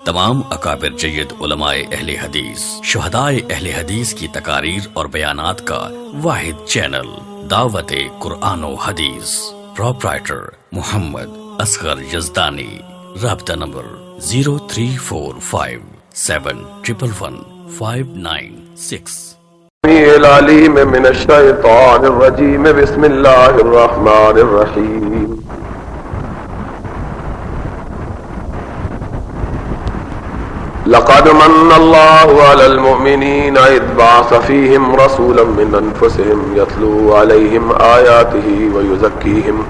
تمام اکابر جید علماء اہل حدیث، شہدائے اہل حدیث کی تقاریر اور بیانات کا واحد چینل دعوت قرآن و حدیث، پروپرائٹر محمد اصغر یزدانی، رابطہ نمبر 0345711596۔ العلیم من الشیطان الرجیم، بسم اللہ الرحمن الرحیم۔ لقد من اللہ علی المؤمنین اذ بعث فیہم رسولا من انفسہم یتلو علیہم آیاتہ ویزکیہم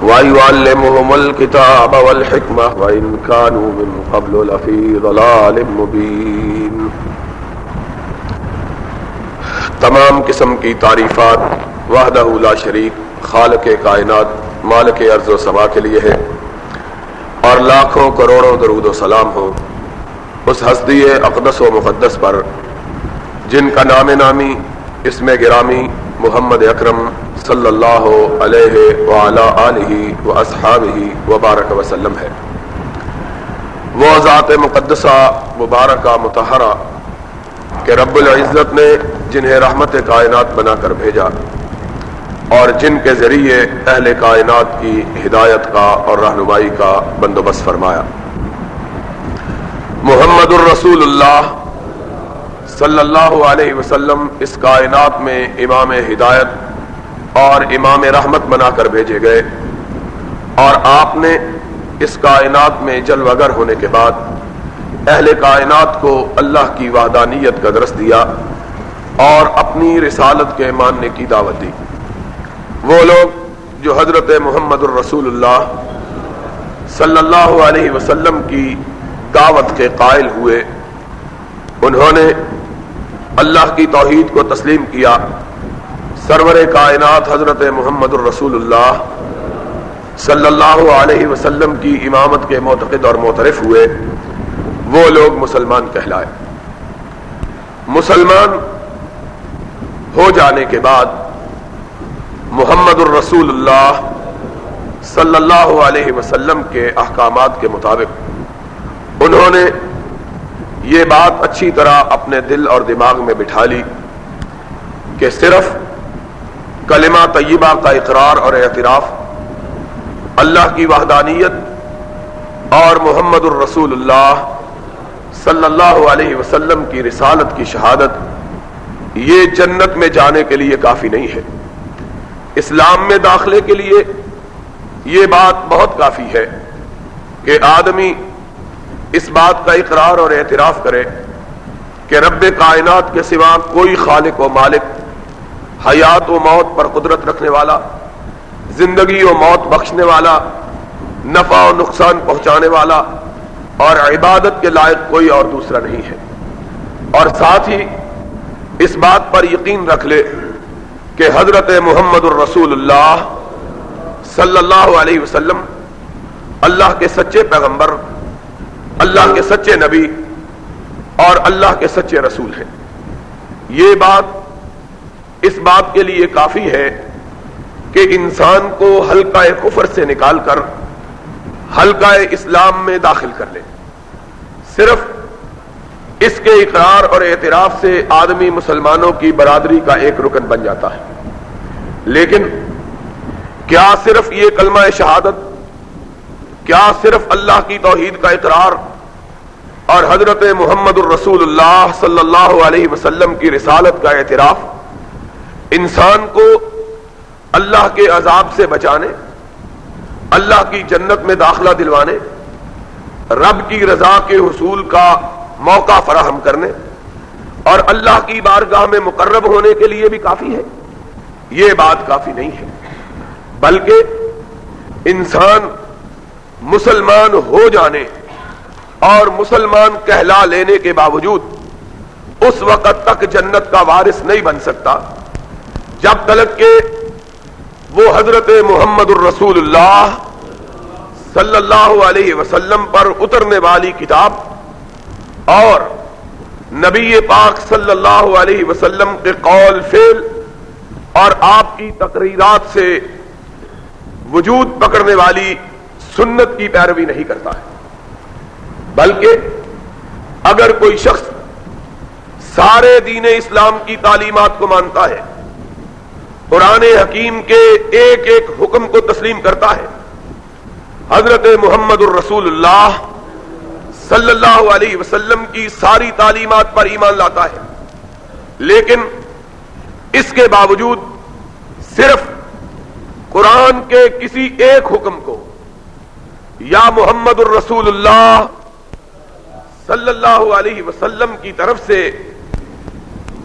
وَيُعَلِّمُهُمُ الْكِتَابَ وَالْحِكْمَةَ وَإِنْ كَانُوا مِنْ قَبْلُ لَفِي ضَلَالٍ مُبِينٍ۔ تمام قسم کی تعریفات وحدہ لا شریک خالق کائنات مالک ارض و سما کے لیے ہے، اور لاکھوں کروڑوں درود و سلام ہو اس ہستی اقدس و مقدس پر جن کا نام نامی اسم گرامی محمد اکرم صلی اللہ علیہ وعلی آلہ واصحابہ وبارک وسلم ہے۔ وہ ذات مقدسہ مبارکہ مطہرہ کہ رب العزت نے جنہیں رحمت کائنات بنا کر بھیجا اور جن کے ذریعے اہل کائنات کی ہدایت کا اور رہنمائی کا بندوبست فرمایا۔ محمد الرسول اللہ صلی اللہ علیہ وسلم اس کائنات میں امام ہدایت اور امام رحمت بنا کر بھیجے گئے، اور آپ نے اس کائنات میں جلوہ گر ہونے کے بعد اہل کائنات کو اللہ کی وحدانیت کا درس دیا اور اپنی رسالت کے ماننے کی دعوت دی۔ وہ لوگ جو حضرت محمد الرسول اللہ صلی اللہ علیہ وسلم کی دعوت کے قائل ہوئے، انہوں نے اللہ کی توحید کو تسلیم کیا، سرور کائنات حضرت محمد الرسول اللہ صلی اللہ علیہ وسلم کی امامت کے معتقد اور معترف ہوئے، وہ لوگ مسلمان کہلائے۔ مسلمان ہو جانے کے بعد محمد الرسول اللہ صلی اللہ علیہ وسلم کے احکامات کے مطابق انہوں نے یہ بات اچھی طرح اپنے دل اور دماغ میں بٹھا لی کہ صرف کلمہ طیبہ کا اقرار اور اعتراف، اللہ کی وحدانیت اور محمد الرسول اللہ صلی اللہ علیہ وسلم کی رسالت کی شہادت یہ جنت میں جانے کے لیے کافی نہیں ہے۔ اسلام میں داخلے کے لیے یہ بات بہت کافی ہے کہ آدمی اس بات کا اقرار اور اعتراف کرے کہ رب کائنات کے سوا کوئی خالق و مالک، حیات و موت پر قدرت رکھنے والا، زندگی و موت بخشنے والا، نفع و نقصان پہنچانے والا اور عبادت کے لائق کوئی اور دوسرا نہیں ہے، اور ساتھ ہی اس بات پر یقین رکھ لے کہ حضرت محمد الرسول اللہ صلی اللہ علیہ وسلم اللہ کے سچے پیغمبر، اللہ کے سچے نبی اور اللہ کے سچے رسول ہیں۔ یہ بات اس بات کے لیے کافی ہے کہ انسان کو حلقہ کفر سے نکال کر حلقہ اسلام میں داخل کر لے۔ صرف اس کے اقرار اور اعتراف سے آدمی مسلمانوں کی برادری کا ایک رکن بن جاتا ہے، لیکن کیا صرف یہ کلمہ شہادت، کیا صرف اللہ کی توحید کا اقرار اور حضرت محمد الرسول اللہ صلی اللہ علیہ وسلم کی رسالت کا اعتراف انسان کو اللہ کے عذاب سے بچانے، اللہ کی جنت میں داخلہ دلوانے، رب کی رضا کے حصول کا موقع فراہم کرنے اور اللہ کی بارگاہ میں مقرب ہونے کے لیے بھی کافی ہے؟ یہ بات کافی نہیں ہے، بلکہ انسان مسلمان ہو جانے اور مسلمان کہلا لینے کے باوجود اس وقت تک جنت کا وارث نہیں بن سکتا جب تک کہ وہ حضرت محمد الرسول اللہ صلی اللہ علیہ وسلم پر اترنے والی کتاب اور نبی پاک صلی اللہ علیہ وسلم کے قول فعل اور آپ کی تقریرات سے وجود پکڑنے والی سنت کی پیروی نہیں کرتا ہے، بلکہ اگر کوئی شخص سارے دین اسلام کی تعلیمات کو مانتا ہے، قرآن حکیم کے ایک ایک حکم کو تسلیم کرتا ہے، حضرت محمد الرسول اللہ صلی اللہ علیہ وسلم کی ساری تعلیمات پر ایمان لاتا ہے، لیکن اس کے باوجود صرف قرآن کے کسی ایک حکم کو یا محمد الرسول اللہ صلی اللہ علیہ وسلم کی طرف سے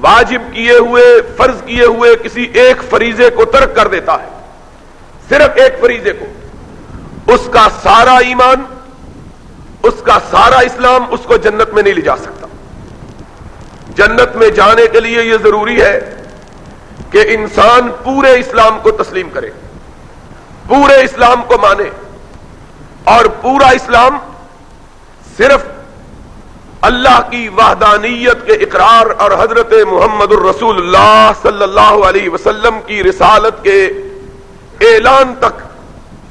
واجب کیے ہوئے، فرض کیے ہوئے کسی ایک فریضے کو ترک کر دیتا ہے، صرف ایک فریضے کو، اس کا سارا ایمان، اس کا سارا اسلام اس کو جنت میں نہیں لے جا سکتا۔ جنت میں جانے کے لیے یہ ضروری ہے کہ انسان پورے اسلام کو تسلیم کرے، پورے اسلام کو مانے، اور پورا اسلام صرف اللہ کی وحدانیت کے اقرار اور حضرت محمد الرسول اللہ صلی اللہ علیہ وسلم کی رسالت کے اعلان تک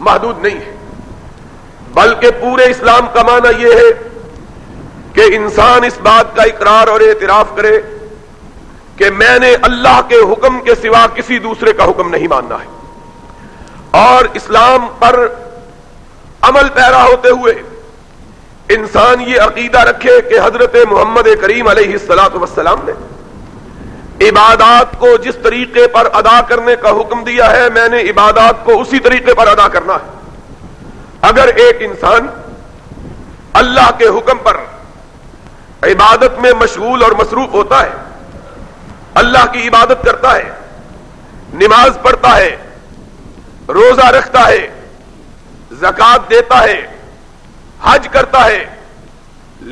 محدود نہیں ہے، بلکہ پورے اسلام کا معنی یہ ہے کہ انسان اس بات کا اقرار اور اعتراف کرے کہ میں نے اللہ کے حکم کے سوا کسی دوسرے کا حکم نہیں ماننا ہے، اور اسلام پر عمل پیرا ہوتے ہوئے انسان یہ عقیدہ رکھے کہ حضرت محمد کریم علیہ الصلوۃ والسلام نے عبادات کو جس طریقے پر ادا کرنے کا حکم دیا ہے، میں نے عبادات کو اسی طریقے پر ادا کرنا ہے۔ اگر ایک انسان اللہ کے حکم پر عبادت میں مشغول اور مصروف ہوتا ہے، اللہ کی عبادت کرتا ہے، نماز پڑھتا ہے، روزہ رکھتا ہے، زکوٰۃ دیتا ہے، حج کرتا ہے،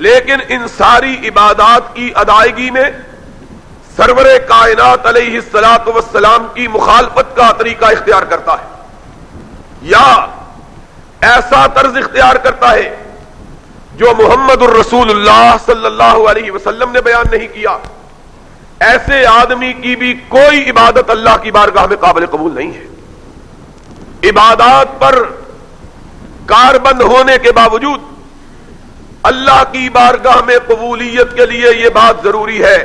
لیکن ان ساری عبادات کی ادائیگی میں سرور کائنات علیہ الصلوۃ والسلام کی مخالفت کا طریقہ اختیار کرتا ہے، یا ایسا طرز اختیار کرتا ہے جو محمد الرسول اللہ صلی اللہ علیہ وسلم نے بیان نہیں کیا، ایسے آدمی کی بھی کوئی عبادت اللہ کی بارگاہ میں قابل قبول نہیں ہے۔ عبادات پر کاربند ہونے کے باوجود اللہ کی بارگاہ میں قبولیت کے لیے یہ بات ضروری ہے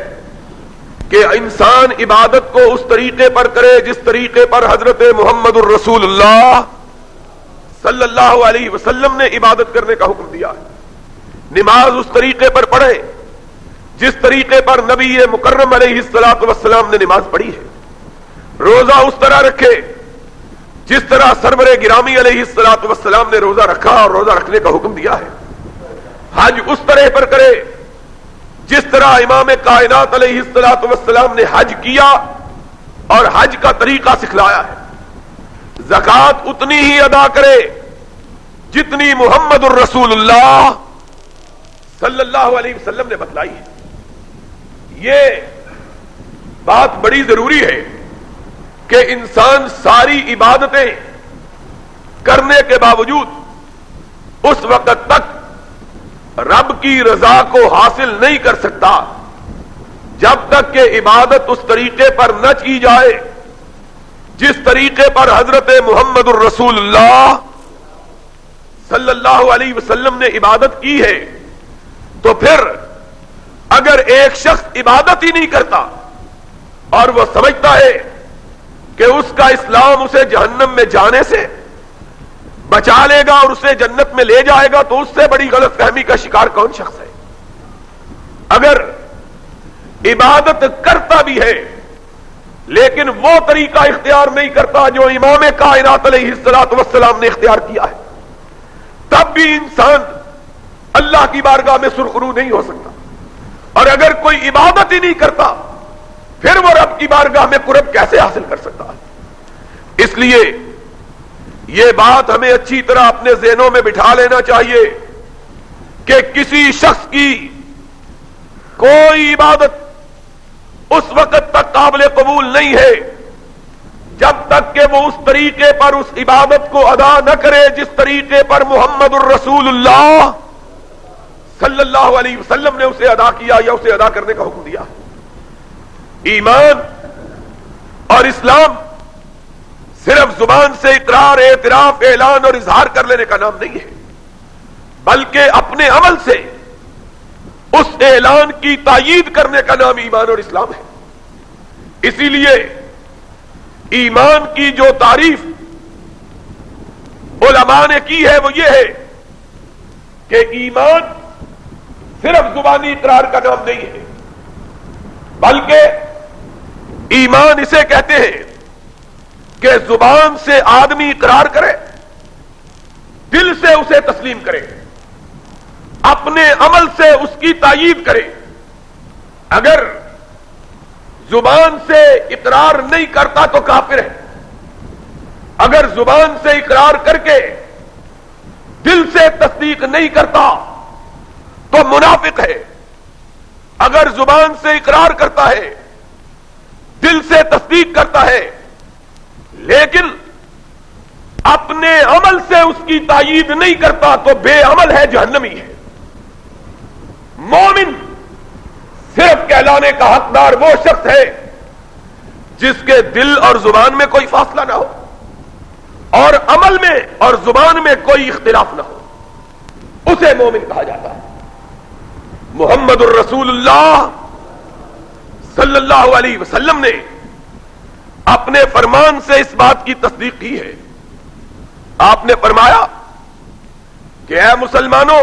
کہ انسان عبادت کو اس طریقے پر کرے جس طریقے پر حضرت محمد الرسول اللہ صلی اللہ علیہ وسلم نے عبادت کرنے کا حکم دیا ہے، نماز اس طریقے پر پڑھے جس طریقے پر نبی مکرم علیہ الصلوۃ والسلام نے نماز پڑھی ہے، روزہ اس طرح رکھے جس طرح سرور گرامی علیہ الصلوۃ والسلام نے روزہ رکھا اور روزہ رکھنے کا حکم دیا ہے، حج اس طرح پر کرے جس طرح امام کائنات علیہ الصلوۃ والسلام نے حج کیا اور حج کا طریقہ سکھلایا ہے، زکوٰۃ اتنی ہی ادا کرے جتنی محمد الرسول اللہ صلی اللہ علیہ وسلم نے بتلائی ہے۔ یہ بات بڑی ضروری ہے کہ انسان ساری عبادتیں کرنے کے باوجود اس وقت تک رب کی رضا کو حاصل نہیں کر سکتا جب تک کہ عبادت اس طریقے پر نہ کی جائے جس طریقے پر حضرت محمد الرسول اللہ صلی اللہ علیہ وسلم نے عبادت کی ہے۔ تو پھر اگر ایک شخص عبادت ہی نہیں کرتا اور وہ سمجھتا ہے کہ اس کا اسلام اسے جہنم میں جانے سے بچا لے گا اور اسے جنت میں لے جائے گا، تو اس سے بڑی غلط فہمی کا شکار کون شخص ہے؟ اگر عبادت کرتا بھی ہے لیکن وہ طریقہ اختیار نہیں کرتا جو امام کائنات علیہ الصلوۃ والسلام نے اختیار کیا ہے، تب بھی انسان اللہ کی بارگاہ میں سرخرو نہیں ہو سکتا۔ اور اگر کوئی عبادت ہی نہیں کرتا پھر وہ رب کی بارگاہ میں قرب کیسے حاصل کر سکتا ہے؟ اس لیے یہ بات ہمیں اچھی طرح اپنے ذہنوں میں بٹھا لینا چاہیے کہ کسی شخص کی کوئی عبادت اس وقت تک قابل قبول نہیں ہے جب تک کہ وہ اس طریقے پر اس عبادت کو ادا نہ کرے جس طریقے پر محمد الرسول اللہ صلی اللہ علیہ وسلم نے اسے ادا کیا یا اسے ادا کرنے کا حکم دیا۔ ایمان اور اسلام صرف زبان سے اقرار، اعتراف، اعلان اور اظہار کر لینے کا نام نہیں ہے، بلکہ اپنے عمل سے اعلان کی تائید کرنے کا نام ایمان اور اسلام ہے۔ اسی لیے ایمان کی جو تعریف علماء نے کی ہے وہ یہ ہے کہ ایمان صرف زبانی اقرار کا نام نہیں ہے، بلکہ ایمان اسے کہتے ہیں کہ زبان سے آدمی اقرار کرے، دل سے اسے تسلیم کرے، اپنے عمل سے اس کی تائید کرے۔ اگر زبان سے اقرار نہیں کرتا تو کافر ہے، اگر زبان سے اقرار کر کے دل سے تصدیق نہیں کرتا تو منافق ہے، اگر زبان سے اقرار کرتا ہے، دل سے تصدیق کرتا ہے، لیکن اپنے عمل سے اس کی تائید نہیں کرتا تو بے عمل ہے، جہنمی ہے۔ مومن صرف کہلانے کا حقدار وہ شخص ہے جس کے دل اور زبان میں کوئی فاصلہ نہ ہو اور عمل میں اور زبان میں کوئی اختلاف نہ ہو، اسے مومن کہا جاتا ہے۔ محمد الرسول اللہ صلی اللہ علیہ وسلم نے اپنے فرمان سے اس بات کی تصدیق کی ہے۔ آپ نے فرمایا کہ اے مسلمانوں،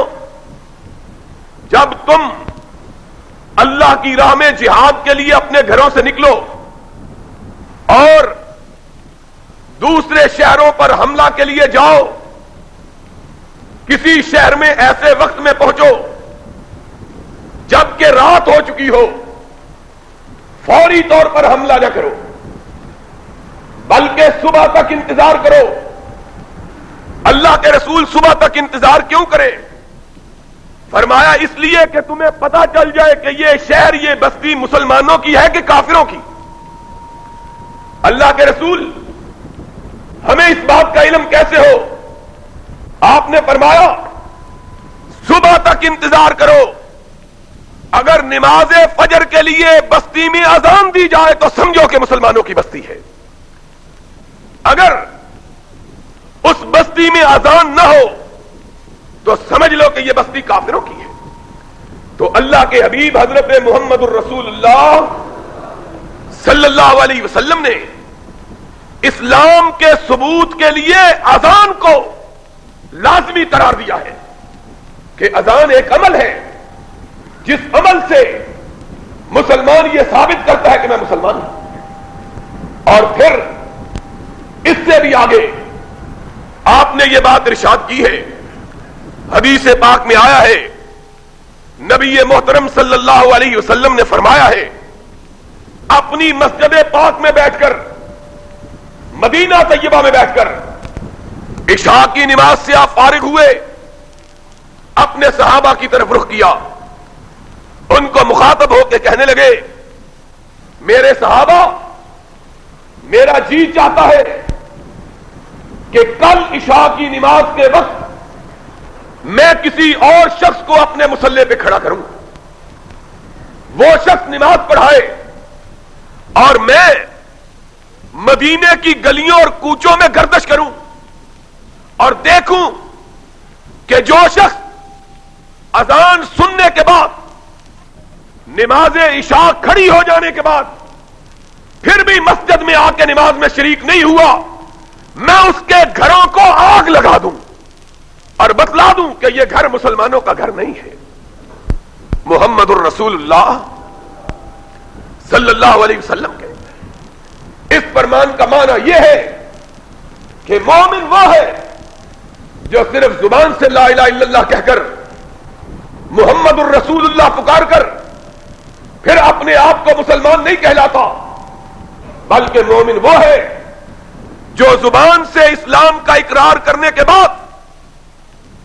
جب تم اللہ کی راہ میں جہاد کے لیے اپنے گھروں سے نکلو اور دوسرے شہروں پر حملہ کے لیے جاؤ، کسی شہر میں ایسے وقت میں پہنچو جبکہ رات ہو چکی ہو، فوری طور پر حملہ نہ کرو، بلکہ صبح تک انتظار کرو۔ اللہ کے رسول صبح تک انتظار کیوں کرے؟ فرمایا اس لیے کہ تمہیں پتا چل جائے کہ یہ شہر، یہ بستی مسلمانوں کی ہے کہ کافروں کی۔ اللہ کے رسول، ہمیں اس بات کا علم کیسے ہو؟ آپ نے فرمایا صبح تک انتظار کرو، اگر نماز فجر کے لیے بستی میں اذان دی جائے تو سمجھو کہ مسلمانوں کی بستی ہے، اگر اس بستی میں اذان نہ ہو تو سمجھ لو کہ یہ بستی کافروں کی ہے۔ تو اللہ کے حبیب حضرت محمد الرسول اللہ صلی اللہ علیہ وسلم نے اسلام کے ثبوت کے لیے اذان کو لازمی قرار دیا ہے کہ اذان ایک عمل ہے جس عمل سے مسلمان یہ ثابت کرتا ہے کہ میں مسلمان ہوں۔ اور پھر اس سے بھی آگے آپ نے یہ بات ارشاد کی ہے، حدیث پاک میں آیا ہے، نبی محترم صلی اللہ علیہ وسلم نے فرمایا ہے، اپنی مسجد پاک میں بیٹھ کر، مدینہ طیبہ میں بیٹھ کر عشاء کی نماز سے آپ فارغ ہوئے، اپنے صحابہ کی طرف رخ کیا، ان کو مخاطب ہو کے کہنے لگے، میرے صحابہ، میرا جی چاہتا ہے کہ کل عشاء کی نماز کے وقت میں کسی اور شخص کو اپنے مصلے پہ کھڑا کروں، وہ شخص نماز پڑھائے اور میں مدینے کی گلیوں اور کوچوں میں گردش کروں اور دیکھوں کہ جو شخص اذان سننے کے بعد نماز عشاء کھڑی ہو جانے کے بعد پھر بھی مسجد میں آ کے نماز میں شریک نہیں ہوا، میں اس کے گھروں کو آگ لگا دوں اور بتلا دوں کہ یہ گھر مسلمانوں کا گھر نہیں ہے۔ محمد الرسول اللہ صلی اللہ علیہ وسلم کے اس فرمان کا معنی یہ ہے کہ مومن وہ ہے جو صرف زبان سے لا الہ الا اللہ کہہ کر، محمد الرسول اللہ پکار کر پھر اپنے آپ کو مسلمان نہیں کہلاتا، بلکہ مومن وہ ہے جو زبان سے اسلام کا اقرار کرنے کے بعد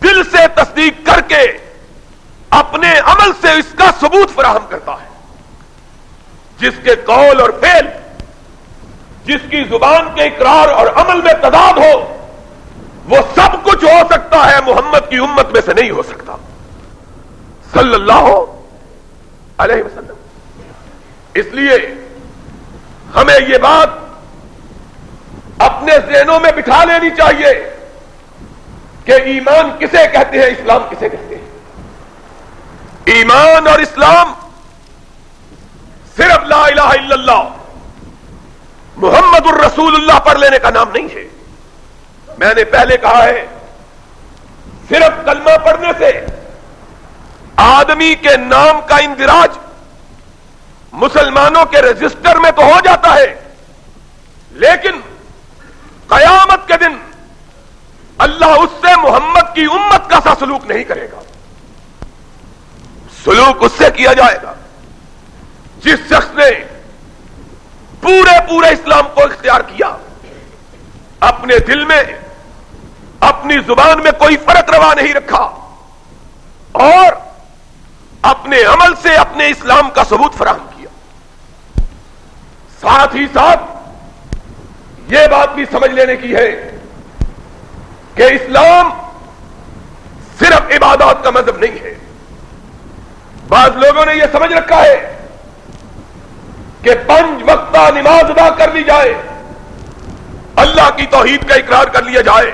دل سے تصدیق کر کے اپنے عمل سے اس کا ثبوت فراہم کرتا ہے۔ جس کے قول اور فعل، جس کی زبان کے اقرار اور عمل میں تضاد ہو، وہ سب کچھ ہو سکتا ہے، محمد کی امت میں سے نہیں ہو سکتا صلی اللہ علیہ وسلم۔ اس لیے ہمیں یہ بات اپنے ذہنوں میں بٹھا لینی چاہیے کہ ایمان کسے کہتے ہیں، اسلام کسے کہتے ہیں۔ ایمان اور اسلام صرف لا الہ الا اللہ محمد الرسول اللہ پڑھ لینے کا نام نہیں ہے. میں نے پہلے کہا ہے صرف کلمہ پڑھنے سے آدمی کے نام کا اندراج مسلمانوں کے رجسٹر میں تو ہو جاتا ہے، لیکن قیامت کے دن اللہ اس سے محمد کی امت کا سا سلوک نہیں کرے گا. سلوک اس سے کیا جائے گا جس شخص نے پورے اسلام کو اختیار کیا، اپنے دل میں اپنی زبان میں کوئی فرق روا نہیں رکھا اور اپنے عمل سے اپنے اسلام کا ثبوت فراہم کیا. ساتھ ہی ساتھ یہ بات بھی سمجھ لینے کی ہے کہ اسلام صرف عبادات کا مذہب نہیں ہے. بعض لوگوں نے یہ سمجھ رکھا ہے کہ 5 وقتہ نماز ادا کر لی جائے، اللہ کی توحید کا اقرار کر لیا جائے،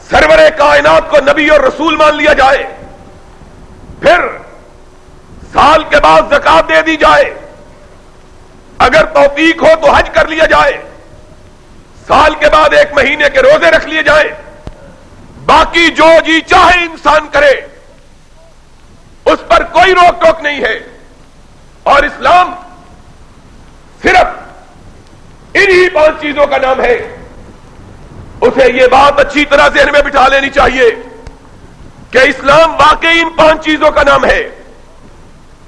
سرور کائنات کو نبی اور رسول مان لیا جائے، پھر سال کے بعد زکات دے دی جائے، اگر توفیق ہو تو حج کر لیا جائے، سال کے بعد 1 مہینے کے روزے رکھ لیے جائیں، باقی جو جی چاہے انسان کرے اس پر کوئی روک ٹوک نہیں ہے. اور اسلام صرف انہی 5 چیزوں کا نام ہے. اسے یہ بات اچھی طرح ذہن میں بٹھا لینی چاہیے کہ اسلام واقعی ان 5 چیزوں کا نام ہے.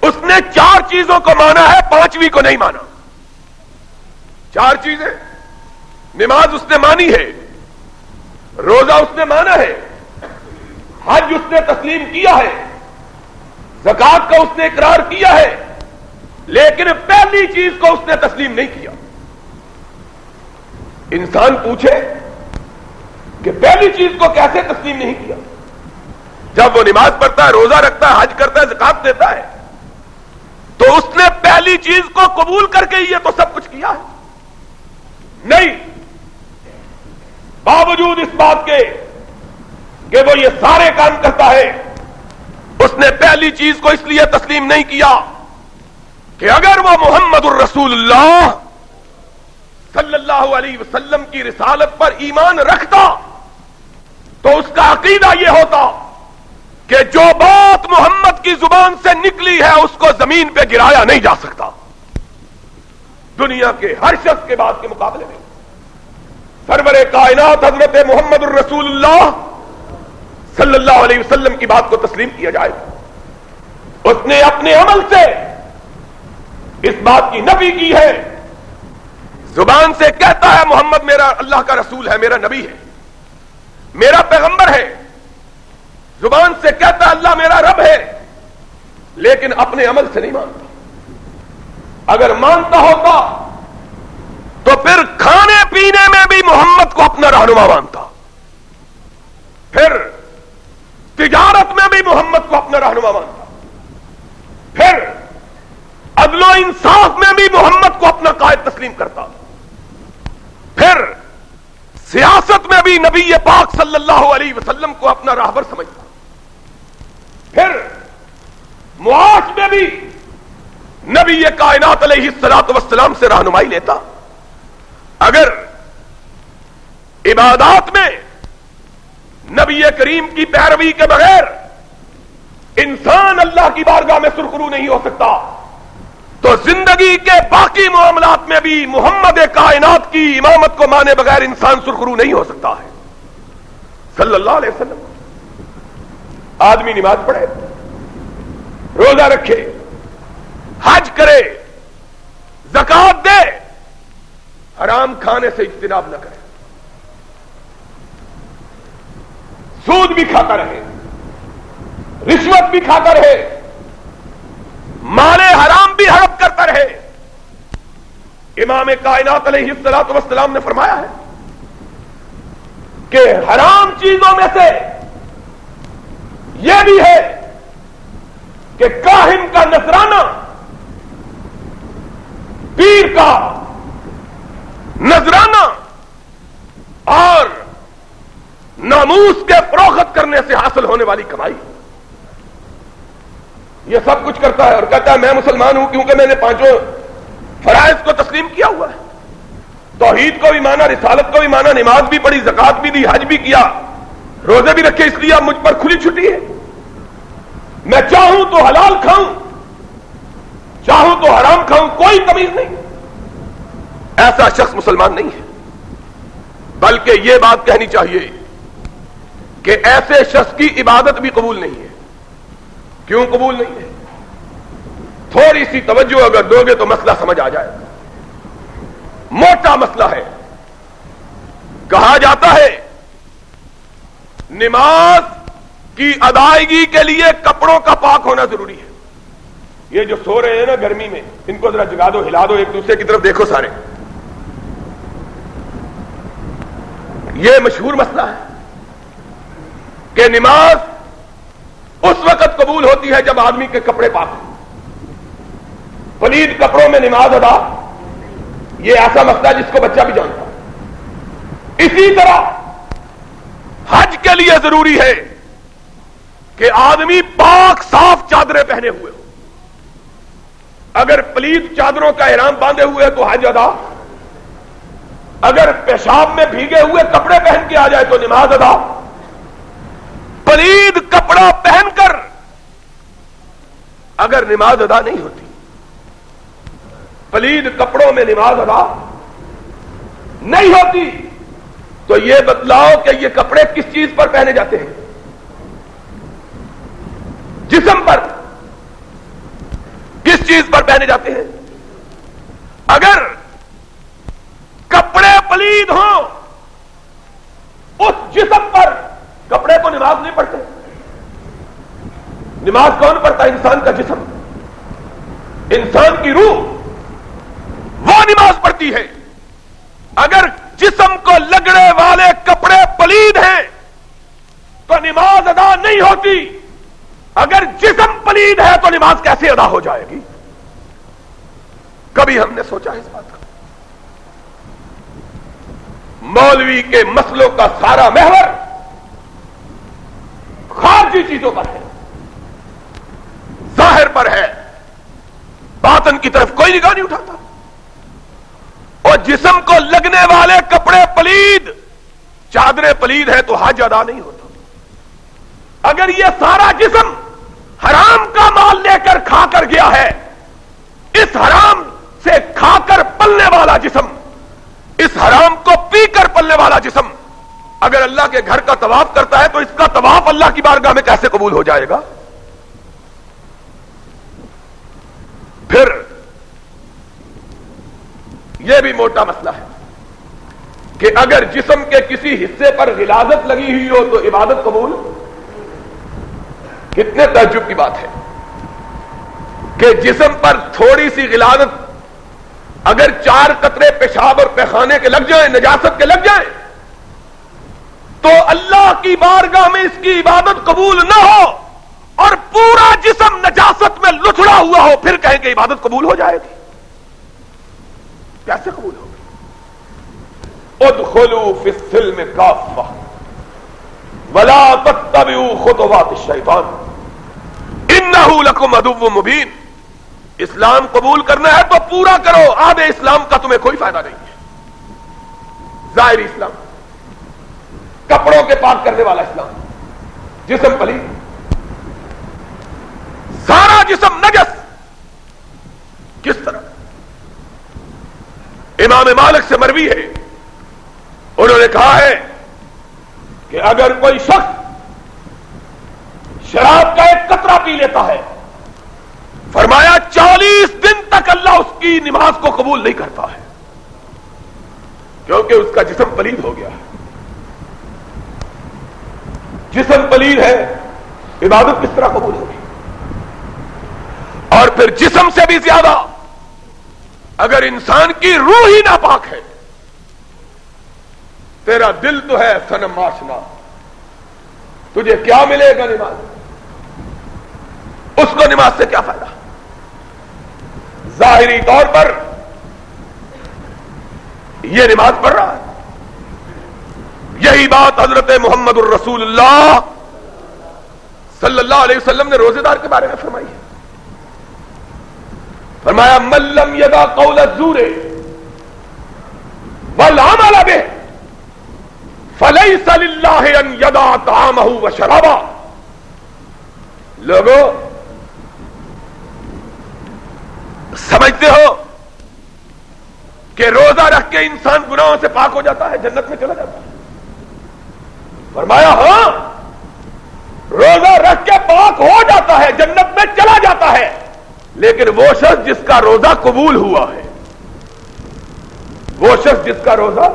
اس نے 4 چیزوں کو مانا ہے، 5ویں کو نہیں مانا. 4 چیزیں، نماز اس نے مانی ہے، روزہ اس نے مانا ہے، حج اس نے تسلیم کیا ہے، زکات کا اس نے اقرار کیا ہے، لیکن پہلی چیز کو اس نے تسلیم نہیں کیا. انسان پوچھے کہ پہلی چیز کو کیسے تسلیم نہیں کیا؟ جب وہ نماز پڑھتا ہے، روزہ رکھتا ہے، حج کرتا ہے، زکات دیتا ہے، تو اس نے پہلی چیز کو قبول کر کے یہ تو سب کچھ کیا ہے؟ نہیں. باوجود اس بات کے کہ وہ یہ سارے کام کرتا ہے، اس نے پہلی چیز کو اس لیے تسلیم نہیں کیا کہ اگر وہ محمد الرسول اللہ صلی اللہ علیہ وسلم کی رسالت پر ایمان رکھتا تو اس کا عقیدہ یہ ہوتا کہ جو بات محمد کی زبان سے نکلی ہے اس کو زمین پہ گرایا نہیں جا سکتا. دنیا کے ہر شخص کے بات کے مقابلے میں سرور کائنات حضرت محمد الرسول اللہ صلی اللہ علیہ وسلم کی بات کو تسلیم کیا جائے. اس نے اپنے عمل سے اس بات کی نفی کی ہے. زبان سے کہتا ہے محمد میرا اللہ کا رسول ہے، میرا نبی ہے، میرا پیغمبر ہے، زبان سے کہتا ہے اللہ میرا رب ہے، لیکن اپنے عمل سے نہیں مانتا. اگر مانتا ہوتا تو پھر کھانے پینے میں بھی محمد کو اپنا رہنما مانتا، پھر تجارت میں بھی محمد کو اپنا رہنما مانتا، پھر عدل و انصاف میں بھی محمد کو اپنا قائد تسلیم کرتا، پھر سیاست میں بھی نبی پاک صلی اللہ علیہ وسلم کو اپنا راہبر سمجھتا، پھر معاش میں بھی نبی کائنات علیہ الصلوۃ والسلام سے رہنمائی لیتا. اگر عبادات میں نبی کریم کی پیروی کے بغیر انسان اللہ کی بارگاہ میں سرخرو نہیں ہو سکتا تو زندگی کے باقی معاملات میں بھی محمد کائنات کی امامت کو مانے بغیر انسان سرخرو نہیں ہو سکتا ہے صلی اللہ علیہ وسلم. آدمی نماز پڑھے، روزہ رکھے، حج کرے، زکات دے، حرام کھانے سے اجتناب نہ کرے، سود بھی کھاتا رہے، رشوت بھی کھاتا رہے، مال حرام بھی ہڑپ کرتا رہے. امام کائنات علیہ الصلوۃ والسلام نے فرمایا ہے کہ حرام چیزوں میں سے یہ بھی ہے کہ کاہن کا نذرانہ، پیر کا نذرانہ اور ناموس کے فروخت کرنے سے حاصل ہونے والی کمائی. یہ سب کچھ کرتا ہے اور کہتا ہے میں مسلمان ہوں کیونکہ میں نے 5 فرائض کو تسلیم کیا ہوا ہے، توحید کو بھی مانا، رسالت کو بھی مانا، نماز بھی پڑھی، زکات بھی دی، حج بھی کیا، روزے بھی رکھے، اس لیے اب مجھ پر کھلی چھٹی ہے، میں چاہوں تو حلال کھاؤں چاہوں تو حرام کھاؤں، کوئی تمیز نہیں۔ ایسا شخص مسلمان نہیں ہے، بلکہ یہ بات کہنی چاہیے کہ ایسے شخص کی عبادت بھی قبول نہیں ہے۔ کیوں قبول نہیں ہے؟ تھوڑی سی توجہ اگر دو گے تو مسئلہ سمجھ آ جائے گا۔ موٹا مسئلہ ہے۔ کہا جاتا ہے نماز کی ادائیگی کے لیے کپڑوں کا پاک ہونا ضروری ہے۔ یہ جو سو رہے ہیں نا گرمی میں، ان کو ذرا جگا دو، ہلا دو، ایک دوسرے کی طرف دیکھو سارے۔ یہ مشہور مسئلہ ہے کہ نماز اس وقت قبول ہوتی ہے جب آدمی کے کپڑے پاک ہوں۔ پلید کپڑوں میں نماز ادا، یہ ایسا مسئلہ جس کو بچہ بھی جانتا ہے۔ اسی طرح حج کے لیے ضروری ہے کہ آدمی پاک صاف چادریں پہنے ہوئے ہو۔ اگر پلید چادروں کا احرام باندھے ہوئے تو حج ادا، اگر پیشاب میں بھیگے ہوئے کپڑے پہن کے آ جائے تو نماز ادا۔ پلید کپڑا پہن کر اگر نماز ادا نہیں ہوتی، پلید کپڑوں میں نماز ادا نہیں ہوتی، تو یہ بتلاؤ کہ یہ کپڑے کس چیز پر پہنے جاتے ہیں؟ جسم پر۔ کس چیز پر پہنے جاتے ہیں؟ اگر کپڑے پلید ہوں اس جسم پر، کپڑے کو نماز نہیں پڑھتے۔ نماز کون پڑھتا ہے؟ انسان کا جسم، انسان کی روح، وہ نماز پڑھتی ہے۔ اگر جسم کو لگنے والے کپڑے پلید ہیں تو نماز ادا نہیں ہوتی۔ اگر جسم پلید ہے تو نماز کیسے ادا ہو جائے گی؟ کبھی ہم نے سوچا اس بات کا؟ مولوی کے مسئلوں کا سارا محور خارجی چیزوں پر ہے، ظاہر پر ہے، باطن کی طرف کوئی نگاہ نہیں اٹھاتا۔ اور جسم کو لگنے والے کپڑے پلید، چادریں پلید ہے تو حج ادا نہیں ہوتا۔ اگر یہ سارا جسم حرام کا مال لے کر کھا کر گیا ہے، اس حرام سے کھا کر پلنے والا جسم، اس حرام کو پی کر پلنے والا جسم اگر اللہ کے گھر کا طواف کرتا ہے تو اس کا طواف اللہ کی بارگاہ میں کیسے قبول ہو جائے گا؟ پھر یہ بھی موٹا مسئلہ ہے کہ اگر جسم کے کسی حصے پر غلاظت لگی ہوئی ہو تو عبادت قبول؟ کتنے تعجب کی بات ہے کہ جسم پر تھوڑی سی غلاظت، اگر 4 قطرے پیشاب اور پیخانے کے لگ جائیں، نجاست کے لگ جائیں، تو اللہ کی بارگاہ میں اس کی عبادت قبول نہ ہو اور پورا جسم نجاست میں لتھڑا ہوا ہو، پھر کہیں کہ عبادت قبول ہو جائے گی؟ کیسے قبول ہوگی؟ ادخلوا فی السلم کافہ ولا تتبعوا خطوات الشیطان انہ لکم عدو مبین۔ اسلام قبول کرنا ہے تو پورا کرو، آدھے اسلام کا تمہیں کوئی فائدہ نہیں ہے۔ ظاہری اسلام، کپڑوں کے پاک کرنے والا اسلام، جسم پلید، سارا جسم نجس، کس طرح؟ امام مالک سے مروی ہے، انہوں نے کہا ہے کہ اگر کوئی شخص شراب کا ایک قطرہ پی لیتا ہے، فرمایا 40 دن تک اللہ اس کی نماز کو قبول نہیں کرتا ہے، کیونکہ اس کا جسم پلید ہو گیا ہے۔ جسم پلید ہے، عبادت کس طرح قبول ہوگی؟ اور پھر جسم سے بھی زیادہ اگر انسان کی روح ہی ناپاک ہے، تیرا دل تو ہے صنم آشنا، تجھے کیا ملے گا نماز؟ اس کو نماز سے کیا فائدہ؟ ظاہری طور پر یہ نماز پڑھ رہا ہے۔ یہی بات حضرت محمد الرسول اللہ صلی اللہ علیہ وسلم نے روزے دار کے بارے میں فرمائی ہے۔ فرمایا من لم یدع قول الزور والعمل به فلیس للہ ان یدع طعامہ وشرابہ. لوگوں سمجھتے ہو کہ روزہ رکھ کے انسان گناہوں سے پاک ہو جاتا ہے, جنت میں چلا جاتا ہے؟ فرمایا ہاں, روزہ رکھ کے پاک ہو جاتا ہے, جنت میں چلا جاتا ہے, لیکن وہ شخص جس کا روزہ قبول ہوا ہے, وہ شخص جس کا روزہ,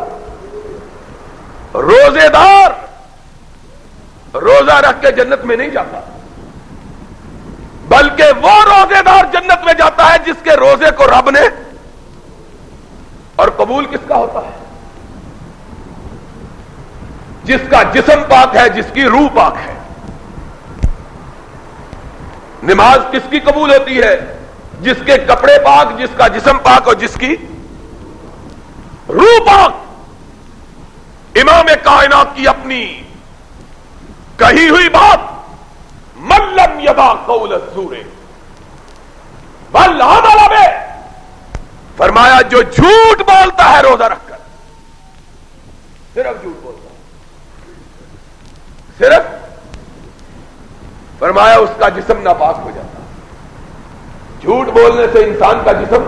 روزے دار روزہ رکھ کے جنت میں نہیں جاتا, بلکہ وہ روزے دار جنت میں جاتا ہے جس کے روزے کو رب نے, اور قبول کس کا ہوتا ہے؟ جس کا جسم پاک ہے, جس کی روح پاک ہے. نماز کس کی قبول ہوتی ہے؟ جس کے کپڑے پاک, جس کا جسم پاک اور جس کی روح پاک. امام کائنات کی اپنی کہی ہوئی بات, من لم یدع قول الزور والعمل به, فرمایا جو جھوٹ بولتا ہے روزہ رکھ کر, صرف جھوٹ بولتا ہے, صرف, فرمایا اس کا جسم ناپاک ہو جاتا ہے. جھوٹ بولنے سے انسان کا جسم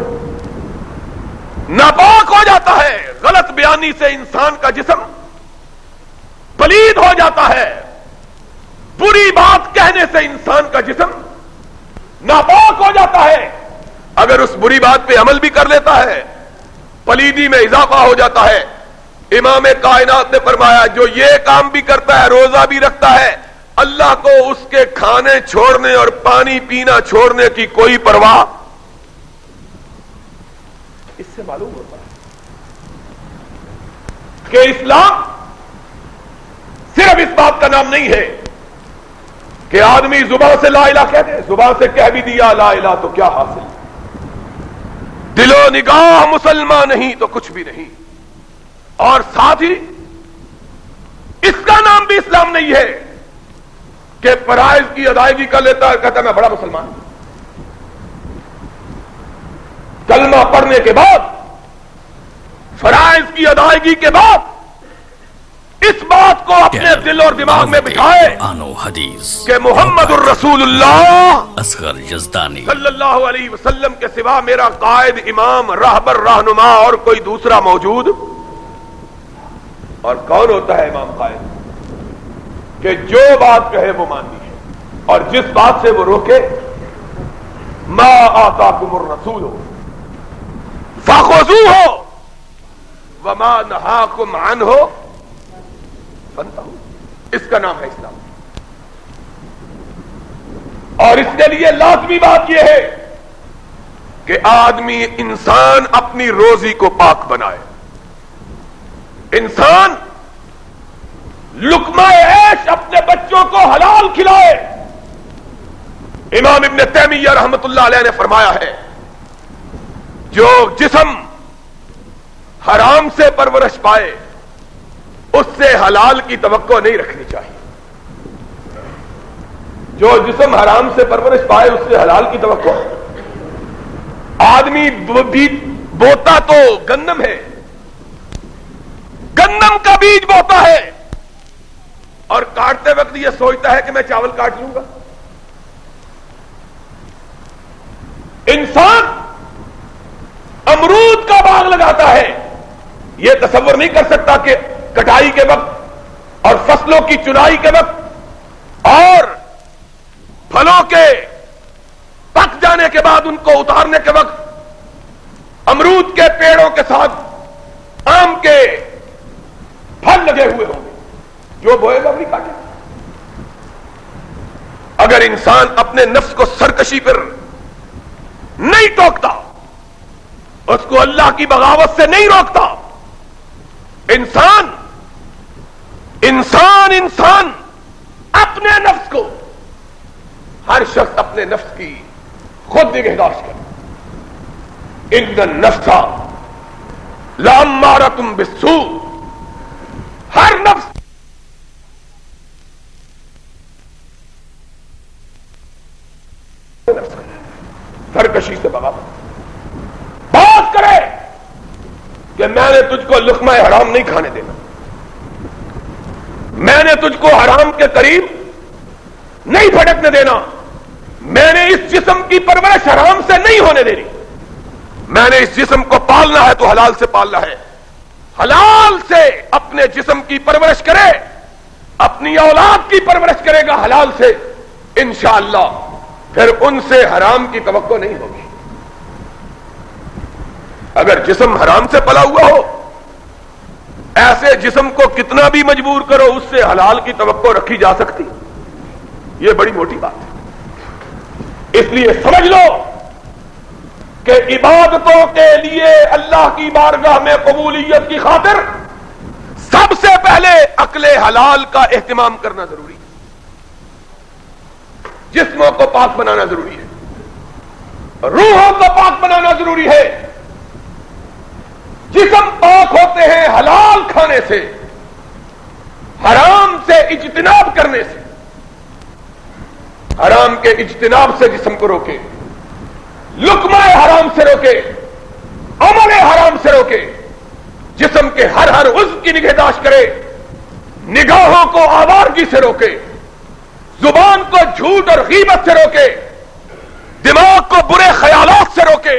ناپاک ہو جاتا ہے, غلط بیانی سے انسان کا جسم پلید ہو جاتا ہے, بری بات کہنے سے انسان کا جسم ناپاک ہو جاتا ہے. اگر اس بری بات پہ عمل بھی کر لیتا ہے, پلیدی میں اضافہ ہو جاتا ہے. امام کائنات نے فرمایا جو یہ کام بھی کرتا ہے, روزہ بھی رکھتا ہے, اللہ کو اس کے کھانے چھوڑنے اور پانی پینا چھوڑنے کی کوئی پرواہ. اس سے معلوم ہوتا ہے کہ اسلام صرف اس بات کا نام نہیں ہے کہ آدمی زبان سے لا الہ کہہ دے, زبان سے کہہ بھی دیا لا الہ تو کیا حاصل, دل و نگاہ مسلمان نہیں تو کچھ بھی نہیں. اور ساتھ ہی اس کا نام بھی اسلام نہیں ہے کہ فرائض کی ادائیگی کر لیتا ہے, کہتا ہے میں بڑا مسلمان ہوں. کلمہ پڑھنے کے بعد, فرائض کی ادائیگی کے بعد اس بات کو اپنے دل اور دماغ میں بٹھائے قرآن و حدیث کہ محمد الرسول اللہ اصغر یزدانی صلی اللہ علیہ وسلم کے سوا میرا قائد, امام, راہبر, رہنما اور کوئی دوسرا موجود. اور کون ہوتا ہے امام قائد؟ کہ جو بات کہے وہ ماننی ہے, اور جس بات سے وہ روکے, ما آتاکم الرسول فخذوہ وما نہاکم عنہ فانتہوا. اس کا نام ہے اسلام. اور اس کے لیے لازمی بات یہ ہے کہ آدمی, انسان اپنی روزی کو پاک بنائے, انسان لقمہ عیش اپنے بچوں کو حلال کھلائے. امام ابن تیمیہ رحمت اللہ علیہ نے فرمایا ہے جو جسم حرام سے پرورش پائے اس سے حلال کی توقع نہیں رکھنی چاہیے. جو جسم حرام سے پرورش پائے اس سے حلال کی توقع. آدمی بوتا تو گندم ہے, گندم کا بیج بوتا ہے, اور کاٹتے وقت یہ سوچتا ہے کہ میں چاول کاٹ لوں گا. انسان امرود کا باغ لگاتا ہے, یہ تصور نہیں کر سکتا کہ کٹائی کے وقت اور فصلوں کی چنائی کے وقت اور پھلوں کے پک جانے کے بعد ان کو اتارنے کے وقت امرود کے پیڑوں کے ساتھ آم کے پھل لگے ہوئے ہوں گے, جو بوئے گا وہی کاٹے گا. اگر انسان اپنے نفس کو سرکشی پر نہیں ٹوکتا, اس کو اللہ کی بغاوت سے نہیں روکتا, انسان اپنے نفس کو, ہر شخص اپنے نفس کی خود نگہداشت کرے. ان النفس لامارۃ بالسوء, ہر نفس سرکشی سے بغاوت. کہ میں نے تجھ کو لقمہ حرام نہیں کھانے دینا، میں نے تجھ کو حرام کے قریب نہیں پھٹکنے دینا، میں نے اس جسم کی پرورش حرام سے نہیں ہونے دینی، میں نے اس جسم کو پالنا ہے تو حلال سے پالنا ہے، حلال سے اپنے جسم کی پرورش کرے، اپنی اولاد کی پرورش کرے گا حلال سے، انشاءاللہ پھر ان سے حرام کی توقع نہیں ہوگی۔ اگر جسم حرام سے پلا ہوا ہو، ایسے جسم کو کتنا بھی مجبور کرو اس سے حلال کی توقع رکھی جا سکتی، یہ بڑی موٹی بات ہے۔ اس لیے سمجھ لو کہ عبادتوں کے لیے اللہ کی بارگاہ میں قبولیت کی خاطر سب سے پہلے عقل حلال کا اہتمام کرنا ضروری ہے، جسموں کو پاک بنانا ضروری ہے، روحوں کو پاک بنانا ضروری ہے۔ جسم پاک ہوتے ہیں حلال کھانے سے، حرام سے اجتناب کرنے سے، حرام کے اجتناب سے جسم کو روکے، لقمہ حرام سے روکے، عمل حرام سے روکے، جسم کے ہر عضو کی نگہداشت کرے، نگاہوں کو آوارگی سے روکے، زبان کو جھوٹ اور غیبت سے روکے، دماغ کو برے خیالات سے روکے،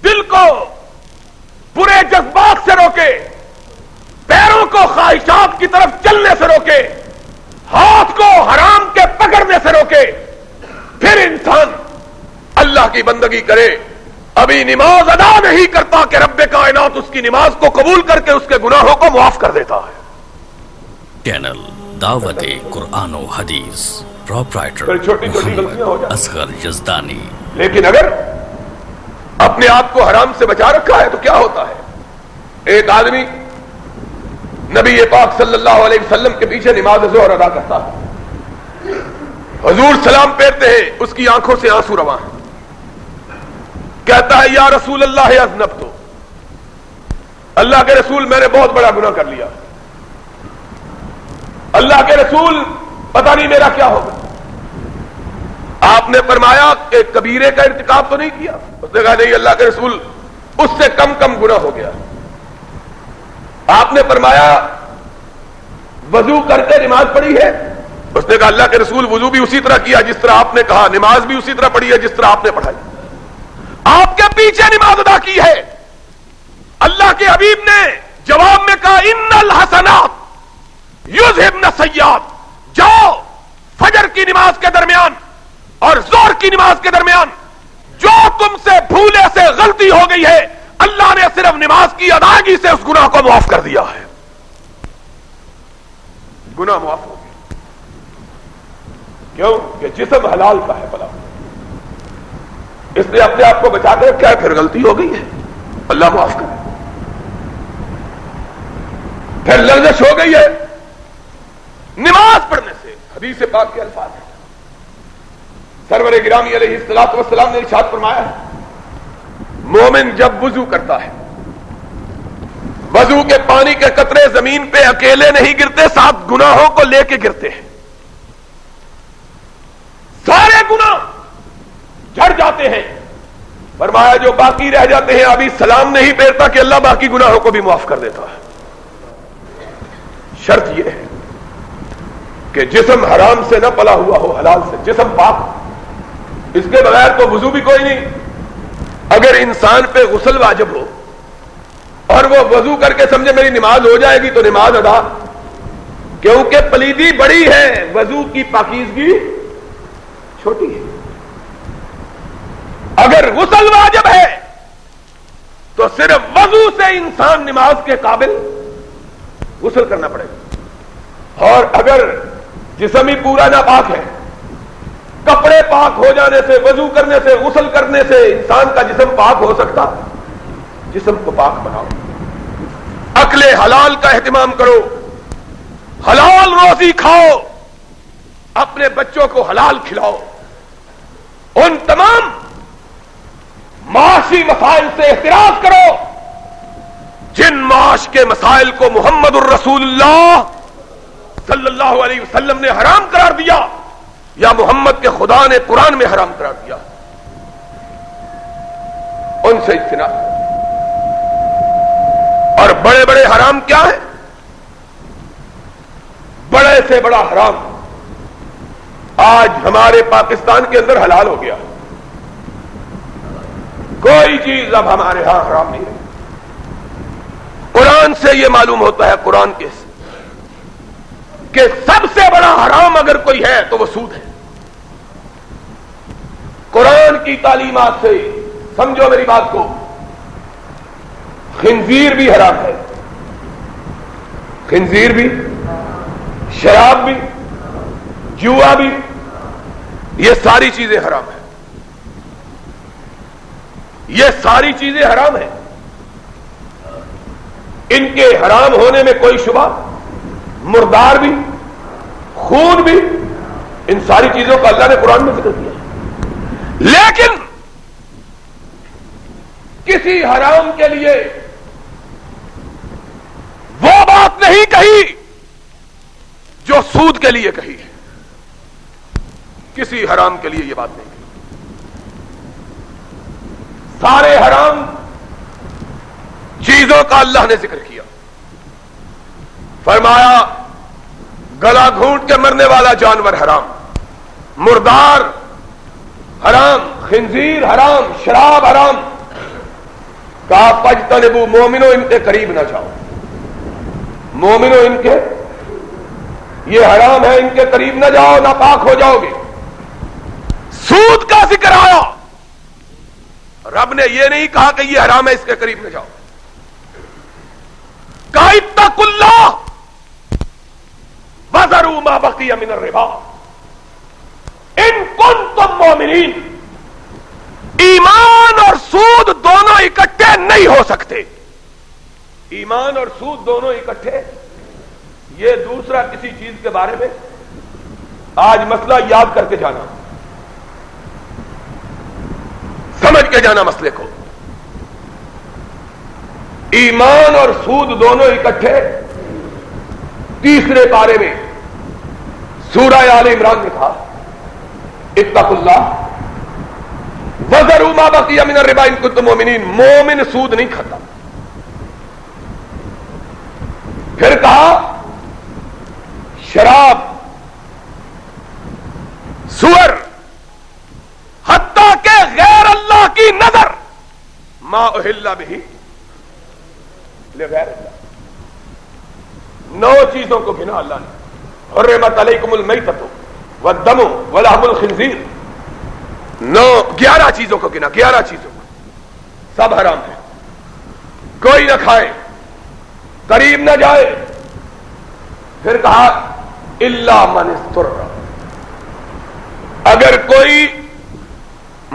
دل کو برے جذبات سے روکے، پیروں کو خواہشات کی طرف چلنے سے روکے، ہاتھ کو حرام کے پکڑنے سے روکے، پھر انسان اللہ کی بندگی کرے۔ ابھی نماز ادا نہیں کرتا کہ رب کائنات اس کی نماز کو قبول کر کے اس کے گناہوں کو معاف کر دیتا ہے۔ چینل دعوت قرآن و حدیث، پروپرائٹر پھر چھوٹی چھوٹی غلطیاں ہو محمد جاتی اصغر یزدانی۔ لیکن اگر اپنے آپ کو حرام سے بچا رکھا ہے تو کیا ہوتا ہے؟ ایک آدمی نبی پاک صلی اللہ علیہ وسلم کے پیچھے نماز ظہر ادا کرتا ہے، حضور سلام پھیرتے ہیں، اس کی آنکھوں سے آنسو رواں ہیں، کہتا ہے یا رسول اللہ اذنبت، اللہ کے رسول میں نے بہت بڑا گناہ کر لیا، اللہ کے رسول پتہ نہیں میرا کیا ہوگا۔ آپ نے فرمایا کہ کبیرے کا ارتکاب تو نہیں کیا؟ اس نے کہا نہیں اللہ کے رسول، اس سے کم کم گناہ ہو گیا۔ آپ نے فرمایا وضو کر کے نماز پڑھی ہے؟ اس نے کہا اللہ کے رسول وضو بھی اسی طرح کیا جس طرح آپ نے کہا، نماز بھی اسی طرح پڑھی ہے جس طرح آپ نے پڑھائی، آپ کے پیچھے نماز ادا کی ہے۔ اللہ کے حبیب نے جواب میں کہا ان الحسنات یذہبن السیئات، جاؤ فجر کی نماز کے درمیان اور ظہر کی نماز کے درمیان جو تم سے بھولے سے غلطی ہو گئی ہے، اللہ نے صرف نماز کی ادائیگی سے اس گناہ کو معاف کر دیا ہے، گناہ معاف ہو گیا۔ کیوں کہ جسم حلال کا ہے بلا، اس نے اپنے آپ کو بچا کے رکھا ہے، پھر غلطی ہو گئی ہے اللہ معاف کرے، پھر لرزش ہو گئی ہے نماز پڑھنے سے۔ حدیث پاک کے الفاظ ہیں، سرور گرامی علیہ الصلوۃ والسلام نے ارشاد فرمایا ہے مومن جب وضو کرتا ہے، وضو کے پانی کے قطرے زمین پہ اکیلے نہیں گرتے، ساتھ گناہوں کو لے کے گرتے ہیں، سارے گناہ جھڑ جاتے ہیں۔ فرمایا جو باقی رہ جاتے ہیں ابھی سلام نہیں پھیرتا کہ اللہ باقی گناہوں کو بھی معاف کر دیتا ہے۔ شرط یہ ہے کہ جسم حرام سے نہ پلا ہوا ہو، حلال سے، جسم پاک ہو، اس کے بغیر تو وضو بھی کوئی نہیں۔ اگر انسان پہ غسل واجب ہو اور وہ وضو کر کے سمجھے میری نماز ہو جائے گی تو نماز ادا، کیونکہ پلیدی بڑی ہے، وضو کی پاکیزگی چھوٹی ہے۔ اگر غسل واجب ہے تو صرف وضو سے انسان نماز کے قابل غسل کرنا پڑے گا، اور اگر جسم ہی پورا ناپاک ہے، کپڑے پاک ہو جانے سے، وضو کرنے سے، غسل کرنے سے انسان کا جسم پاک ہو سکتا؟ جسم کو پاک بناؤ، عقل حلال کا اہتمام کرو، حلال روزی کھاؤ، اپنے بچوں کو حلال کھلاؤ، ان تمام معاشی مسائل سے احتراز کرو جن معاش کے مسائل کو محمد الرسول اللہ صلی اللہ علیہ وسلم نے حرام قرار دیا یا محمد کے خدا نے قرآن میں حرام قرار دیا، ان سے اجتناب۔ بڑے بڑے حرام کیا ہیں؟ بڑے سے بڑا حرام آج ہمارے پاکستان کے اندر حلال ہو گیا. کوئی چیز اب ہمارے ہاں حرام نہیں ہے. قرآن سے یہ معلوم ہوتا ہے، قرآن کے کہ سب سے بڑا حرام اگر کوئی ہے تو وہ سود ہے. قرآن کی تعلیمات سے سمجھو میری بات کو، خنزیر بھی حرام ہے. خنزیر بھی، شراب بھی، جوا بھی، یہ ساری چیزیں حرام ہیں. یہ ساری چیزیں حرام ہیں. ان کے حرام ہونے میں کوئی شبہ، مردار بھی، خون بھی، ان ساری چیزوں کا اللہ نے قرآن میں ذکر کیا. لیکن کسی حرام کے لیے وہ بات نہیں کہی جو سود کے لیے کہی ہے. کسی حرام کے لیے یہ بات نہیں کہی. سارے حرام چیزوں کا اللہ نے ذکر کیا. فرمایا گلا گھونٹ کے مرنے والا جانور حرام، مردار حرام، خنزیر حرام، شراب حرام. کہا فاجتنبوا، مومنو ان کے قریب نہ جاؤ. مومنو ان کے، یہ حرام ہے، ان کے قریب نہ جاؤ، ناپاک ہو جاؤ گے. سود کا ذکر آیا، رب نے یہ نہیں کہا کہ یہ حرام ہے اس کے قریب نہ جاؤ. کہا اتقوا اللہ وذروا ما بقی من الربا ان کنتم مومنین. ایمان اور سود دونوں اکٹھے نہیں ہو سکتے. ایمان اور سود دونوں اکٹھے، یہ دوسرا کسی چیز کے بارے میں آج مسئلہ یاد کر کے جانا، سمجھ کے جانا مسئلے کو. ایمان اور سود دونوں اکٹھے. تیسرے پارے میں سورہ آل عمران میں تھا اتقوا اللہ وذروا ما بقی من الربا ان کنتم مومنین. مومن سود نہیں کھاتا. پھر کہا شراب، سور، حتیٰ کہ غیر اللہ کی نظر، ما احل بہ لغیر اللہ. 9 چیزوں کو گنا اللہ نے. حرمت علیکم المیتۃ والدم ولحم الخنزیر. 11 چیزوں کو گنا، 11 چیزوں کو، سب حرام ہے. کوئی نہ کھائے، قریب نہ جائے. پھر کہا الا من اضطر، اگر کوئی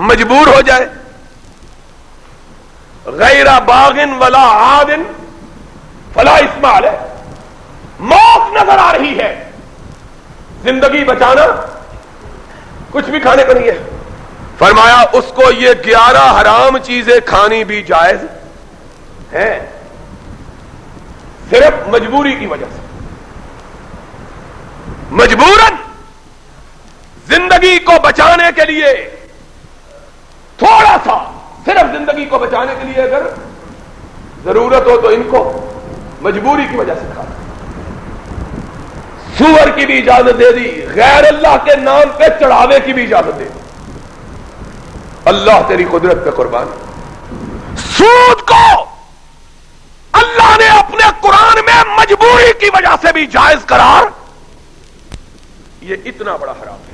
مجبور ہو جائے، غیر باغ ولا عاد فلا اثم علیہ. موت نظر آ رہی ہے، زندگی بچانا کچھ بھی کھانے کا نہیں ہے. فرمایا اس کو یہ 11 حرام چیزیں کھانی بھی جائز ہیں، صرف مجبوری کی وجہ سے. مجبوراً زندگی کو بچانے کے لیے، تھوڑا سا صرف زندگی کو بچانے کے لیے اگر ضرورت ہو تو ان کو مجبوری کی وجہ سے کھانا. سور کی بھی اجازت دے دی، غیر اللہ کے نام پہ چڑھاوے کی بھی اجازت دے دی. اللہ تیری قدرت پہ قربان. سود کو اللہ نے اپنے قرآن میں مجبوری کی وجہ سے بھی جائز قرار. یہ اتنا بڑا حرام ہے.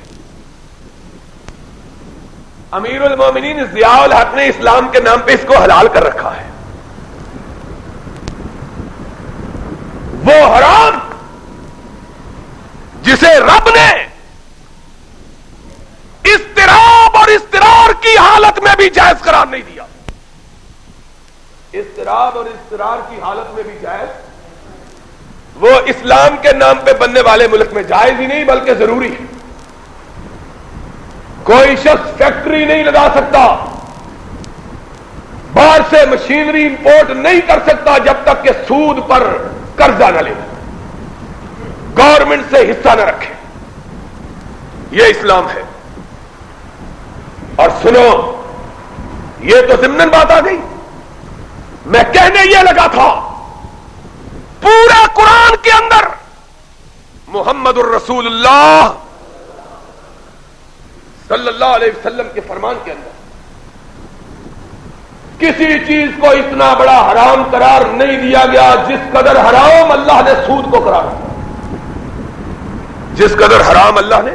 امیر المومنین ضیاء الحق نے اسلام کے نام پہ اس کو حلال کر رکھا ہے. وہ حرام جسے رب نے اضطراب اور اضطرار کی حالت میں بھی جائز قرار نہیں دیا. اضطراب اور اضطرار کی حالت میں بھی جائز. وہ اسلام کے نام پہ بننے والے ملک میں جائز ہی نہیں بلکہ ضروری ہے. کوئی شخص فیکٹری نہیں لگا سکتا، باہر سے مشینری امپورٹ نہیں کر سکتا جب تک کہ سود پر قرضہ نہ لے، گورنمنٹ سے حصہ نہ رکھے. یہ اسلام ہے. اور سنو، یہ تو ضمن بات آ گئی. میں کہنے یہ لگا تھا پورا قرآن کے اندر محمد الرسول اللہ صلی اللہ علیہ وسلم کے فرمان کے اندر کسی چیز کو اتنا بڑا حرام قرار نہیں دیا گیا جس قدر حرام اللہ نے سود کو قرار دیا. جس قدر حرام اللہ نے.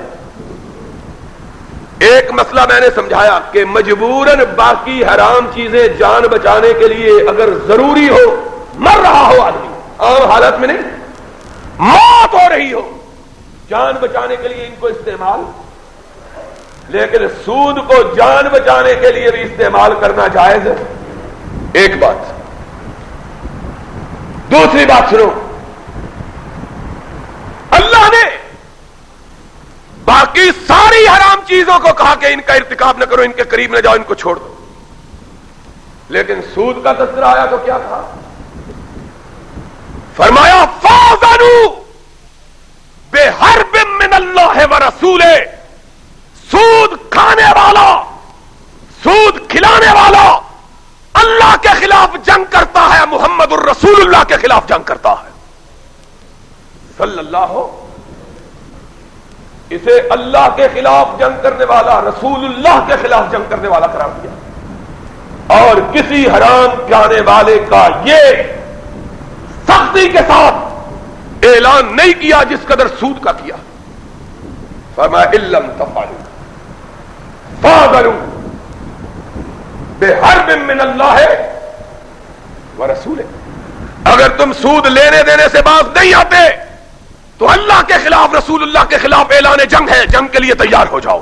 ایک مسئلہ میں نے سمجھایا کہ مجبوراً باقی حرام چیزیں جان بچانے کے لیے اگر ضروری ہو, مر رہا ہو آدمی عام حالت میں نہیں, موت ہو رہی ہو, جان بچانے کے لیے ان کو استعمال, لیکن سود کو جان بچانے کے لیے بھی استعمال کرنا جائز ہے. ایک بات. دوسری بات سنو, اللہ نے باقی ساری حرام چیزوں کو کہا کہ ان کا ارتکاب نہ کرو, ان کے قریب نہ جاؤ, ان کو چھوڑ دو. لیکن سود کا تذکرہ آیا تو کیا کہا؟ فرمایا فَاذَنُوا بِحَرْبٍ مِّنَ اللَّهِ وَرَسُولِهِ. سود کھانے والا, سود کھلانے والا اللہ کے خلاف جنگ کرتا ہے, محمد الرسول اللہ کے خلاف جنگ کرتا ہے صلی اللہ ہو. اسے اللہ کے خلاف جنگ کرنے والا, رسول اللہ کے خلاف جنگ کرنے والا قرار دیا, اور کسی حرام کھانے والے کا یہ سختی کے ساتھ اعلان نہیں کیا جس قدر سود کا کیا. فرمایا اِلَّمْ تَفْعَلُوا فَاذَنُوا بِحَرْبٍ مِّنَ اللَّهِ وَرَسُولِهِ. اگر تم سود لینے دینے سے باز نہیں آتے تو اللہ کے خلاف, رسول اللہ کے خلاف اعلان جنگ ہے, جنگ کے لیے تیار ہو جاؤ.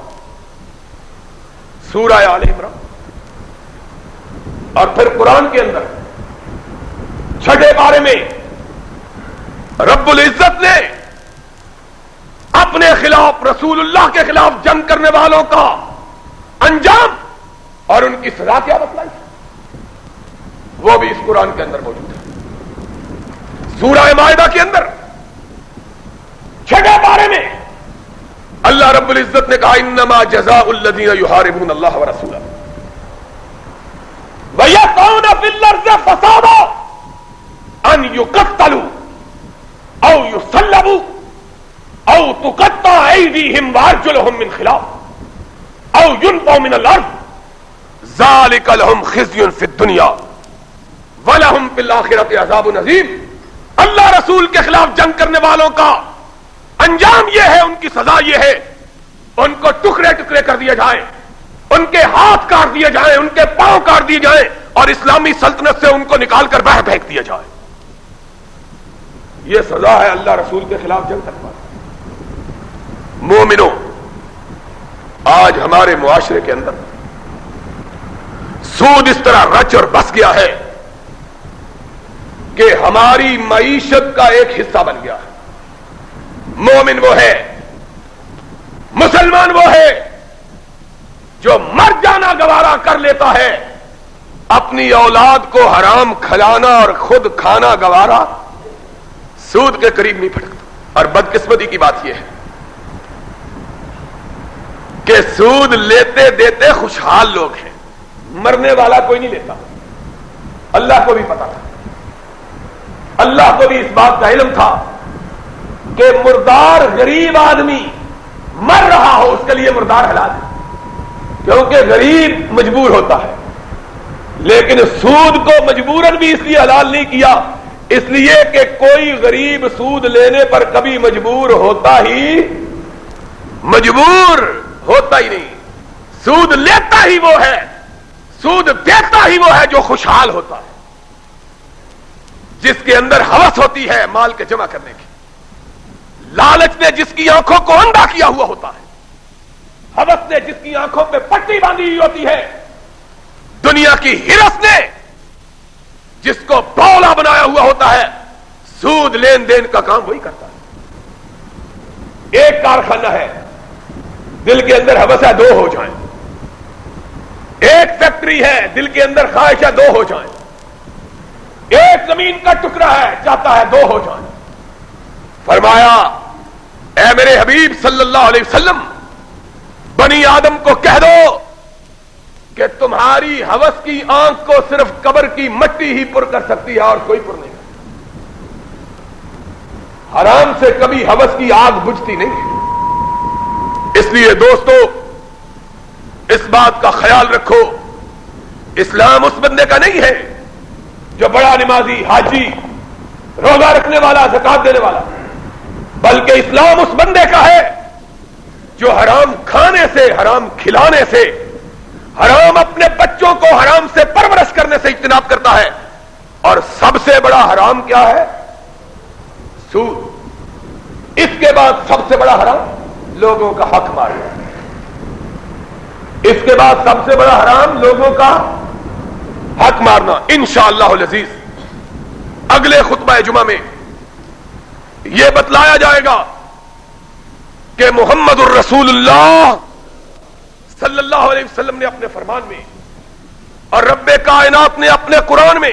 سورہ آل عمران. اور پھر قرآن کے اندر چھٹے پارے میں رب العزت نے اپنے خلاف, رسول اللہ کے خلاف جنگ کرنے والوں کا انجام اور ان کی سزا کیا بتلائی, وہ بھی اس قرآن کے اندر موجود ہے. سورہ مائدہ کے اندر چھٹے پارے میں اللہ رب العزت نے کہا انما جزاء الذین یحاربون اللہ ورسولہ ویسعون فی الارض فسادا ان یقتلوا او یصلبوا او تقطع ایدیہم وارجلہم من خلاف او ينفوا من الارض ذلك لهم خزي في الدنيا ولهم في الاخرة عذاب عظيم. اللہ رسول کے خلاف جنگ کرنے والوں کا انجام یہ ہے, ان کی سزا یہ ہے, ان کو ٹکڑے ٹکڑے کر دیا جائے, ان کے ہاتھ کاٹ دیے جائیں, ان کے پاؤں کاٹ دیے جائیں, اور اسلامی سلطنت سے ان کو نکال کر باہر پھینک دیا جائے. یہ سزا ہے اللہ رسول کے خلاف جنگ کرنے والے. مومنوں, آج ہمارے معاشرے کے اندر سود اس طرح رچ اور بس گیا ہے کہ ہماری معیشت کا ایک حصہ بن گیا ہے. مومن وہ ہے, مسلمان وہ ہے جو مر جانا گوارا کر لیتا ہے, اپنی اولاد کو حرام کھلانا اور خود کھانا گوارا سود کے قریب نہیں پھٹکتا. اور بدقسمتی کی بات یہ ہے کہ سود لیتے دیتے خوشحال لوگ ہیں, مرنے والا کوئی نہیں لیتا. اللہ کو بھی پتا تھا, اللہ کو بھی اس بات کا علم تھا کہ مردار غریب آدمی مر رہا ہو اس کے لیے مردار حلال ہے, کیونکہ غریب مجبور ہوتا ہے. لیکن سود کو مجبوراً بھی اس لیے حلال نہیں کیا, اس لیے کہ کوئی غریب سود لینے پر کبھی مجبور ہوتا ہی نہیں. سود لیتا ہی وہ ہے, سود دیتا ہی وہ ہے جو خوشحال ہوتا ہے, جس کے اندر ہوس ہوتی ہے مال کے جمع کرنے کی. لالچ نے جس کی آنکھوں کو اندھا کیا ہوا ہوتا ہے, ہوس نے جس کی آنکھوں پہ پٹی باندھی ہوئی ہوتی ہے, دنیا کی ہرس نے جس کو بولا بنایا ہوا ہوتا ہے, سود لین دین کا کام وہی کرتا ہے. ایک کارخانہ ہے, دل کے اندر ہوس ہے 2 ہو جائیں. ایک فیکٹری ہے, دل کے اندر خواہش ہے 2 ہو جائیں. ایک زمین کا ٹکڑا ہے, چاہتا ہے 2 ہو جائیں. فرمایا اے میرے حبیب صلی اللہ علیہ وسلم, بنی آدم کو کہہ دو کہ تمہاری ہوس کی آنکھ کو صرف قبر کی مٹی ہی پر کر سکتی ہے اور کوئی پر نہیں. حرام سے کبھی ہوس کی آگ بجھتی نہیں ہے۔ اس لیے دوستو اس بات کا خیال رکھو، اسلام اس بندے کا نہیں ہے جو بڑا نمازی، حاجی، روزہ رکھنے والا، زکات دینے والا، بلکہ اسلام اس بندے کا ہے جو حرام کھانے سے، حرام کھلانے سے، حرام اپنے بچوں کو حرام سے پرورش کرنے سے اجتناب کرتا ہے۔ اور سب سے بڑا حرام کیا ہے؟ سود۔ اس کے بعد سب سے بڑا حرام لوگوں کا حق مارنا۔ اس کے بعد سب سے بڑا حرام لوگوں کا حق مارنا۔ انشاءاللہ العزیز اگلے خطبہ جمعہ میں یہ بتلایا جائے گا کہ محمد الرسول اللہ صلی اللہ علیہ وسلم نے اپنے فرمان میں اور رب کائنات نے اپنے قرآن میں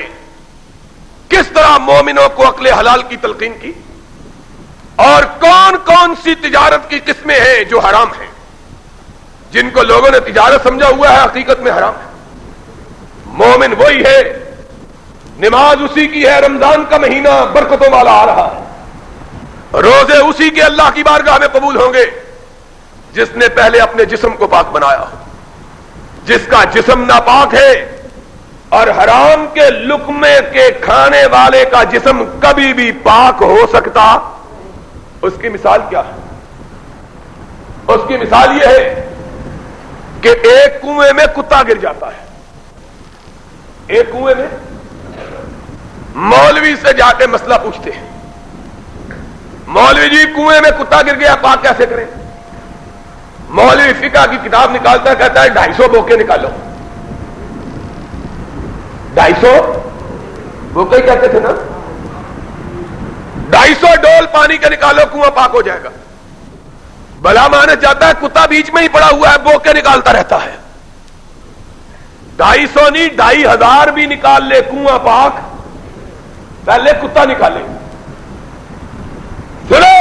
کس طرح مومنوں کو عقل حلال کی تلقین کی، اور کون کون سی تجارت کی قسمیں ہیں جو حرام ہیں، جن کو لوگوں نے تجارت سمجھا ہوا ہے، حقیقت میں حرام ہے۔ مومن وہی ہے، نماز اسی کی ہے، رمضان کا مہینہ برکتوں والا آ رہا ہے، روزے اسی کے اللہ کی بارگاہ میں قبول ہوں گے جس نے پہلے اپنے جسم کو پاک بنایا ہو۔ جس کا جسم ناپاک ہے اور حرام کے لقمے کے کھانے والے کا جسم کبھی بھی پاک ہو سکتا، اس کی مثال کیا ہے؟ اس کی مثال یہ ہے کہ ایک کنویں میں کتا گر جاتا ہے، ایک کنویں میں مولوی سے جا کے مسئلہ پوچھتے ہیں، مولوی جی کنویں میں کتا گر گیا، پاک کیسے کریں؟ مولوی فقہ کی کتاب نکالتا ہے، کہتا ہے 250 بوکے نکالو۔ 250 بوکے ہی کہتے تھے نا، 250 ڈول پانی کے نکالو، کنواں پاک ہو جائے گا۔ بلا مانے جاتا ہے، کتا بیچ میں ہی پڑا ہوا ہے، بوکے نکالتا رہتا ہے۔ 250 نہیں 2500 بھی نکال لے کنواں پاک، پہلے کتا نکالے۔ سنو،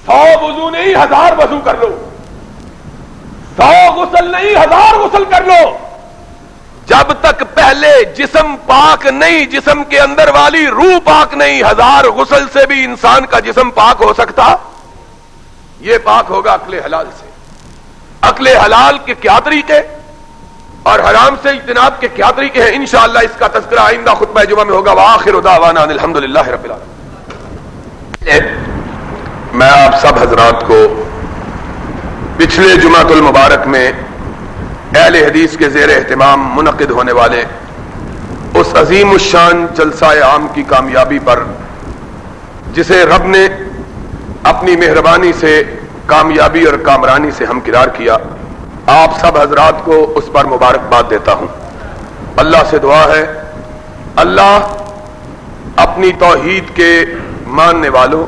100 وضو نہیں 1000 وضو کر لو، 100 غسل نہیں 1000 غسل کر لو، جب تک پہلے جسم پاک نہیں، جسم کے اندر والی روح پاک نہیں، 1000 غسل سے بھی انسان کا جسم پاک ہو سکتا؟ یہ پاک ہوگا عقل حلال سے۔ عقل حلال کے کیا طریقے اور حرام سے اجتناب کے کیا طریقے ہیں، انشاءاللہ اس کا تذکرہ آئندہ خطبہ جمعہ میں ہوگا۔ وآخر دعوانا ان الحمدللہ رب العالمین۔ میں آپ سب حضرات کو پچھلے جمعۃ المبارک میں اہل حدیث کے زیر اہتمام منعقد ہونے والے اس عظیم الشان جلسہ عام کی کامیابی پر، جسے رب نے اپنی مہربانی سے کامیابی اور کامرانی سے ہمکنار کیا، آپ سب حضرات کو اس پر مبارکباد دیتا ہوں۔ اللہ سے دعا ہے اللہ اپنی توحید کے ماننے والوں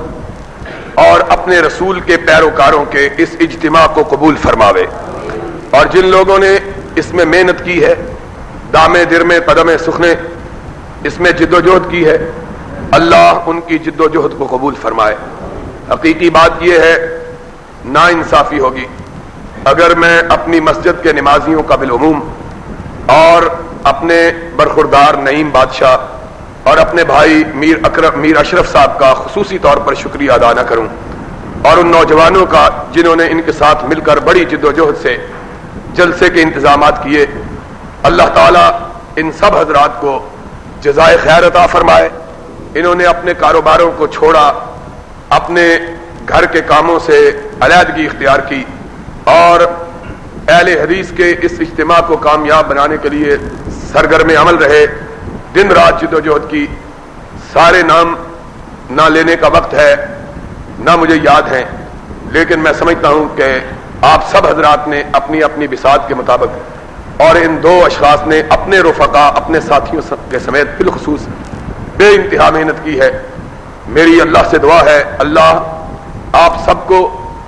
اور اپنے رسول کے پیروکاروں کے اس اجتماع کو قبول فرماوے، اور جن لوگوں نے اس میں محنت کی ہے، دامے درمے قدمے سخنے اس میں جد و جہد کی ہے، اللہ ان کی جد و جہد کو قبول فرمائے۔ حقیقی بات یہ ہے، نا انصافی ہوگی اگر میں اپنی مسجد کے نمازیوں کا بالعموم اور اپنے برخوردار نعیم بادشاہ اور اپنے بھائی میر اشرف صاحب کا خصوصی طور پر شکریہ ادا نہ کروں، اور ان نوجوانوں کا جنہوں نے ان کے ساتھ مل کر بڑی جد و جہد سے جلسے کے انتظامات کیے۔ اللہ تعالیٰ ان سب حضرات کو جزائے خیر عطا فرمائے۔ انہوں نے اپنے کاروباروں کو چھوڑا، اپنے گھر کے کاموں سے علیحدگی اختیار کی، اور اہل حدیث کے اس اجتماع کو کامیاب بنانے کے لیے سرگرم عمل رہے، دن رات جد و جہد کی۔ سارے نام نہ لینے کا وقت ہے، نہ مجھے یاد ہیں، لیکن میں سمجھتا ہوں کہ آپ سب حضرات نے اپنی اپنی بساط کے مطابق، اور ان دو اشخاص نے اپنے رفقا اپنے ساتھیوں کے سمیت بالخصوص بے انتہا محنت کی ہے۔ میری اللہ سے دعا ہے اللہ آپ سب کو،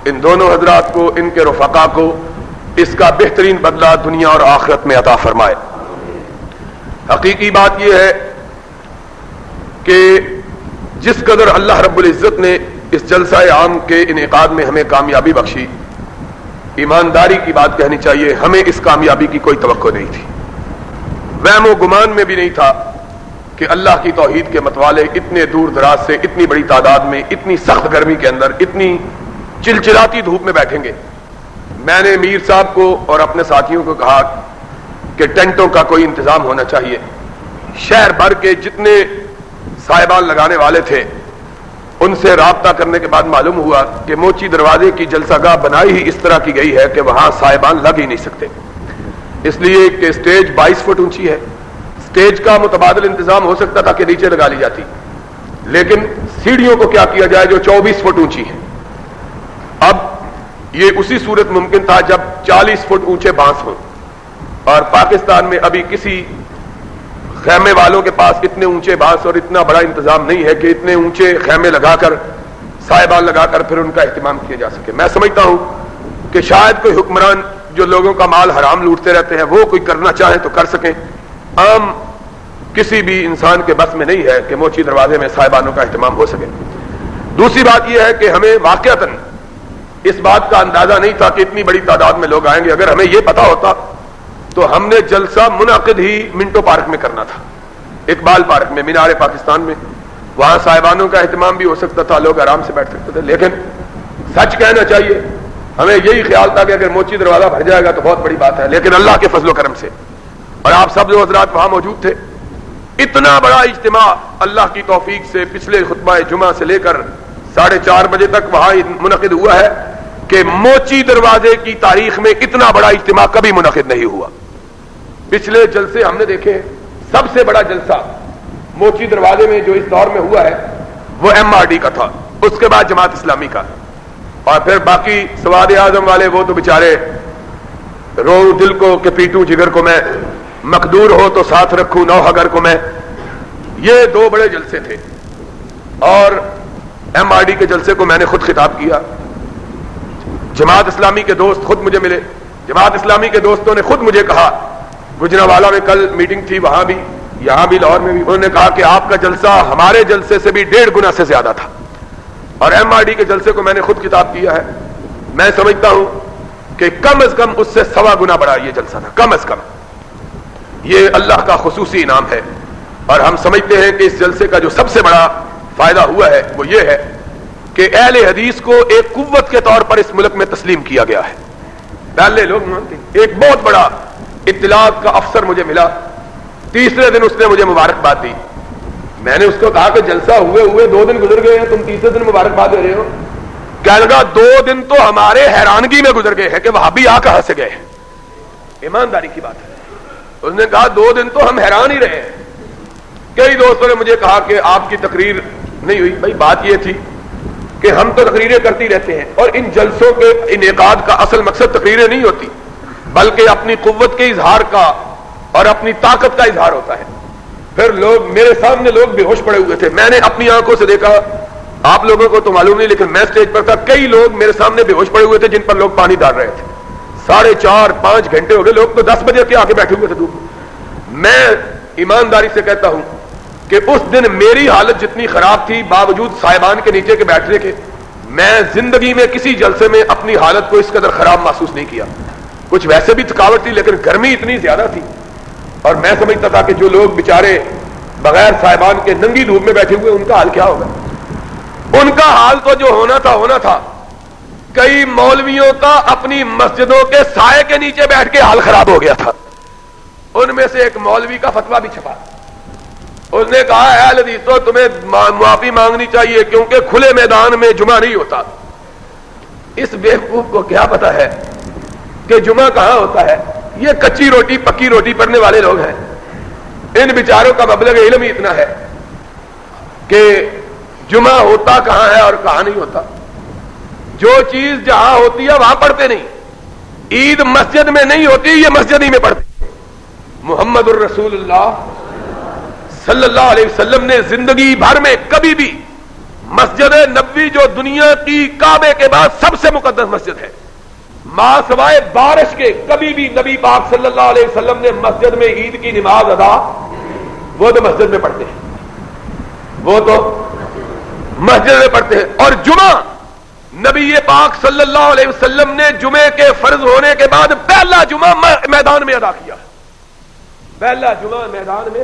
ان دونوں حضرات کو، ان کے رفقا کو اس کا بہترین بدلہ دنیا اور آخرت میں عطا فرمائے۔ حقیقی بات یہ ہے کہ جس قدر اللہ رب العزت نے اس جلسہ عام کے انعقاد میں ہمیں کامیابی بخشی، ایمانداری کی بات کہنی چاہیے، ہمیں اس کامیابی کی کوئی توقع نہیں تھی، وہم و گمان میں بھی نہیں تھا کہ اللہ کی توحید کے متوالے اتنے دور دراز سے اتنی بڑی تعداد میں اتنی سخت گرمی کے اندر اتنی چلچلاتی دھوپ میں بیٹھیں گے. میں نے میر صاحب کو اور اپنے ساتھیوں کو کہا کہ ٹینٹوں کا کوئی انتظام ہونا چاہیے. شہر بھر کے جتنے صاحبان لگانے والے تھے ان سے رابطہ کرنے کے بعد معلوم ہوا کہ موچی دروازے کی جلسہ گاہ بنائی ہی اس طرح کی گئی ہے کہ وہاں صاحبان لگ ہی نہیں سکتے، اس لیے کہ اسٹیج 22 فٹ اونچی ہے. اسٹیج کا متبادل انتظام ہو سکتا تھا کہ نیچے لگا لی جاتی، لیکن سیڑھیوں کو کیا کیا جائے جو 24 فٹ اونچی ہے. اب یہ اسی صورت ممکن تھا جب 40 فٹ اونچے بانس ہوں، اور پاکستان میں ابھی کسی خیمے والوں کے پاس اتنے اونچے بانس اور اتنا بڑا انتظام نہیں ہے کہ اتنے اونچے خیمے لگا کر صاحبان لگا کر پھر ان کا اہتمام کیا جا سکے. میں سمجھتا ہوں کہ شاید کوئی حکمران جو لوگوں کا مال حرام لوٹتے رہتے ہیں وہ کوئی کرنا چاہیں تو کر سکیں. عام کسی بھی انسان کے بس میں نہیں ہے کہ موچی دروازے میں صاحبانوں کا اہتمام ہو سکے. دوسری بات یہ ہے کہ ہمیں واقعتاً اس بات کا اندازہ نہیں تھا کہ اتنی بڑی تعداد میں لوگ آئیں گے. اگر ہمیں یہ پتا ہوتا تو ہم نے جلسہ منعقد ہی منٹو پارک میں کرنا تھا، اقبال پارک میں، مینار پاکستان میں. وہاں صاحبانوں کا اہتمام بھی ہو سکتا تھا، لوگ آرام سے بیٹھ سکتے تھے. لیکن سچ کہنا چاہیے ہمیں یہی خیال تھا کہ اگر موچی دروازہ بھر جائے گا تو بہت بڑی بات ہے. لیکن اللہ کے فضل و کرم سے، اور آپ سب جو حضرات وہاں موجود تھے، اتنا بڑا اجتماع اللہ کی توفیق سے پچھلے خطبہ جمعہ سے لے کر 4:30 بجے تک وہاں منعقد ہوا ہے کہ موچی دروازے کی تاریخ میں اتنا بڑا اجتماع کبھی منعقد نہیں ہوا. پچھلے جلسے ہم نے دیکھے، سب سے بڑا جلسہ موچی دروازے میں جو اس دور میں ہوا ہے وہ MRD کا تھا، اس کے بعد جماعت اسلامی کا، اور پھر باقی سواد اعظم والے وہ تو بےچارے رو دل کو کہ پیٹوں جگر کو میں، مقدور ہو تو ساتھ رکھوں نو اگر کو میں. یہ 2 بڑے جلسے تھے. اور MRD کے جلسے کو میں نے خود خطاب کیا. جماعت اسلامی کے دوست خود مجھے ملے، جماعت اسلامی کے دوستوں نے خود مجھے کہا، گجرانوالہ میں کل میٹنگ تھی، وہاں بھی، یہاں بھی، لاہور میں بھی، انہوں نے کہا کہ آپ کا جلسہ ہمارے جلسے سے بھی 1.5 گنا سے زیادہ تھا. اور MRD کے جلسے کو میں نے خود خطاب کیا ہے. میں سمجھتا ہوں کہ کم از کم اس سے 1.25 گنا بڑا یہ جلسہ تھا، کم از کم. یہ اللہ کا خصوصی انعام ہے. اور ہم سمجھتے ہیں کہ اس جلسے کا جو سب سے بڑا فائدہ ہوا ہے وہ یہ ہے کہ اہل حدیث کو ایک قوت کے طور پر اس ملک میں تسلیم کیا گیا ہے. پہلے لوگ مانتے. ایک بہت بڑا اطلاعات کا افسر مجھے ملا، تیسرے دن اس نے مجھے مبارکباد دی. میں نے اس کو کہا کہ جلسہ ہوئے 2 دن گزر گئے ہیں، تم تیسرے دن مبارکباد دے رہے ہو. کہنے لگا 2 دن تو ہمارے حیرانگی میں گزر گئے ہیں کہ وہابی آ کہاں سے گئے ہیں. ایمانداری کی بات ہے. اس نے کہا 2 دن تو ہم حیران ہی رہے ہیں. کئی دوستوں نے مجھے کہا کہ آپ کی تقریر نہیں ہوئی. بھائی بات یہ تھی کہ ہم تو تقریریں کرتی رہتے ہیں، اور ان جلسوں کے انعقاد کا اصل مقصد تقریریں نہیں ہوتی بلکہ اپنی قوت کے اظہار کا اور اپنی طاقت کا اظہار ہوتا ہے. پھر لوگ میرے سامنے لوگ بے ہوش پڑے ہوئے تھے، میں نے اپنی آنکھوں سے دیکھا، آپ لوگوں کو تو معلوم نہیں لیکن میں اسٹیج پر تھا، کئی لوگ میرے سامنے بے ہوش پڑے ہوئے تھے جن پر لوگ پانی ڈال رہے تھے. 4.5-5 گھنٹے ہو گئے، لوگ تو 10 بجے کے آگے بیٹھے ہوئے تھے دھوپ. میں ایمانداری سے کہتا ہوں کہ اس دن میری حالت جتنی خراب تھی باوجود صاحبان کے نیچے کے بیٹھنے کے، میں زندگی میں کسی جلسے میں اپنی حالت کو اس قدر خراب محسوس نہیں کیا. کچھ ویسے بھی تھکاوٹ تھی لیکن گرمی اتنی زیادہ تھی، اور میں سمجھتا تھا کہ جو لوگ بیچارے بغیر صاحبان کے ننگی دھوپ میں بیٹھے ہوئے ان کا حال کیا ہوگا. ان کا حال تو جو ہونا تھا. کئی مولویوں کا اپنی مسجدوں کے سائے کے نیچے بیٹھ کے حال خراب ہو گیا تھا. ان میں سے ایک مولوی کا فتویٰ بھی چھپا. اس نے کہا اہل حدیثوں تمہیں معافی مانگنی چاہیے کیونکہ کھلے میدان میں جمعہ نہیں ہوتا. اس بیوقوف کو کیا پتا ہے کہ جمعہ کہاں ہوتا ہے. یہ کچی روٹی پکی روٹی پڑنے والے لوگ ہیں. ان بیچاروں کا مبلغ علم ہی اتنا ہے کہ جمعہ ہوتا کہاں ہے اور کہاں نہیں ہوتا. جو چیز جہاں ہوتی ہے وہاں پڑھتے نہیں. عید مسجد میں نہیں ہوتی، یہ مسجد ہی میں پڑھتے. محمد الرسول اللہ صلی اللہ علیہ وسلم نے زندگی بھر میں کبھی بھی مسجد نبوی جو دنیا کی کعبے کے بعد سب سے مقدس مسجد ہے، ماں سوائے بارش کے کبھی بھی نبی پاک صلی اللہ علیہ وسلم نے مسجد میں عید کی نماز ادا، وہ تو مسجد میں پڑھتے ہیں، وہ تو مسجد میں پڑھتے ہیں. اور جمعہ نبی پاک صلی اللہ علیہ وسلم نے جمعے کے فرض ہونے کے بعد پہلا جمعہ میدان میں ادا کیا. پہلا جمعہ میدان میں.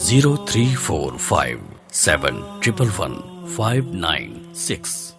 0345 711 596।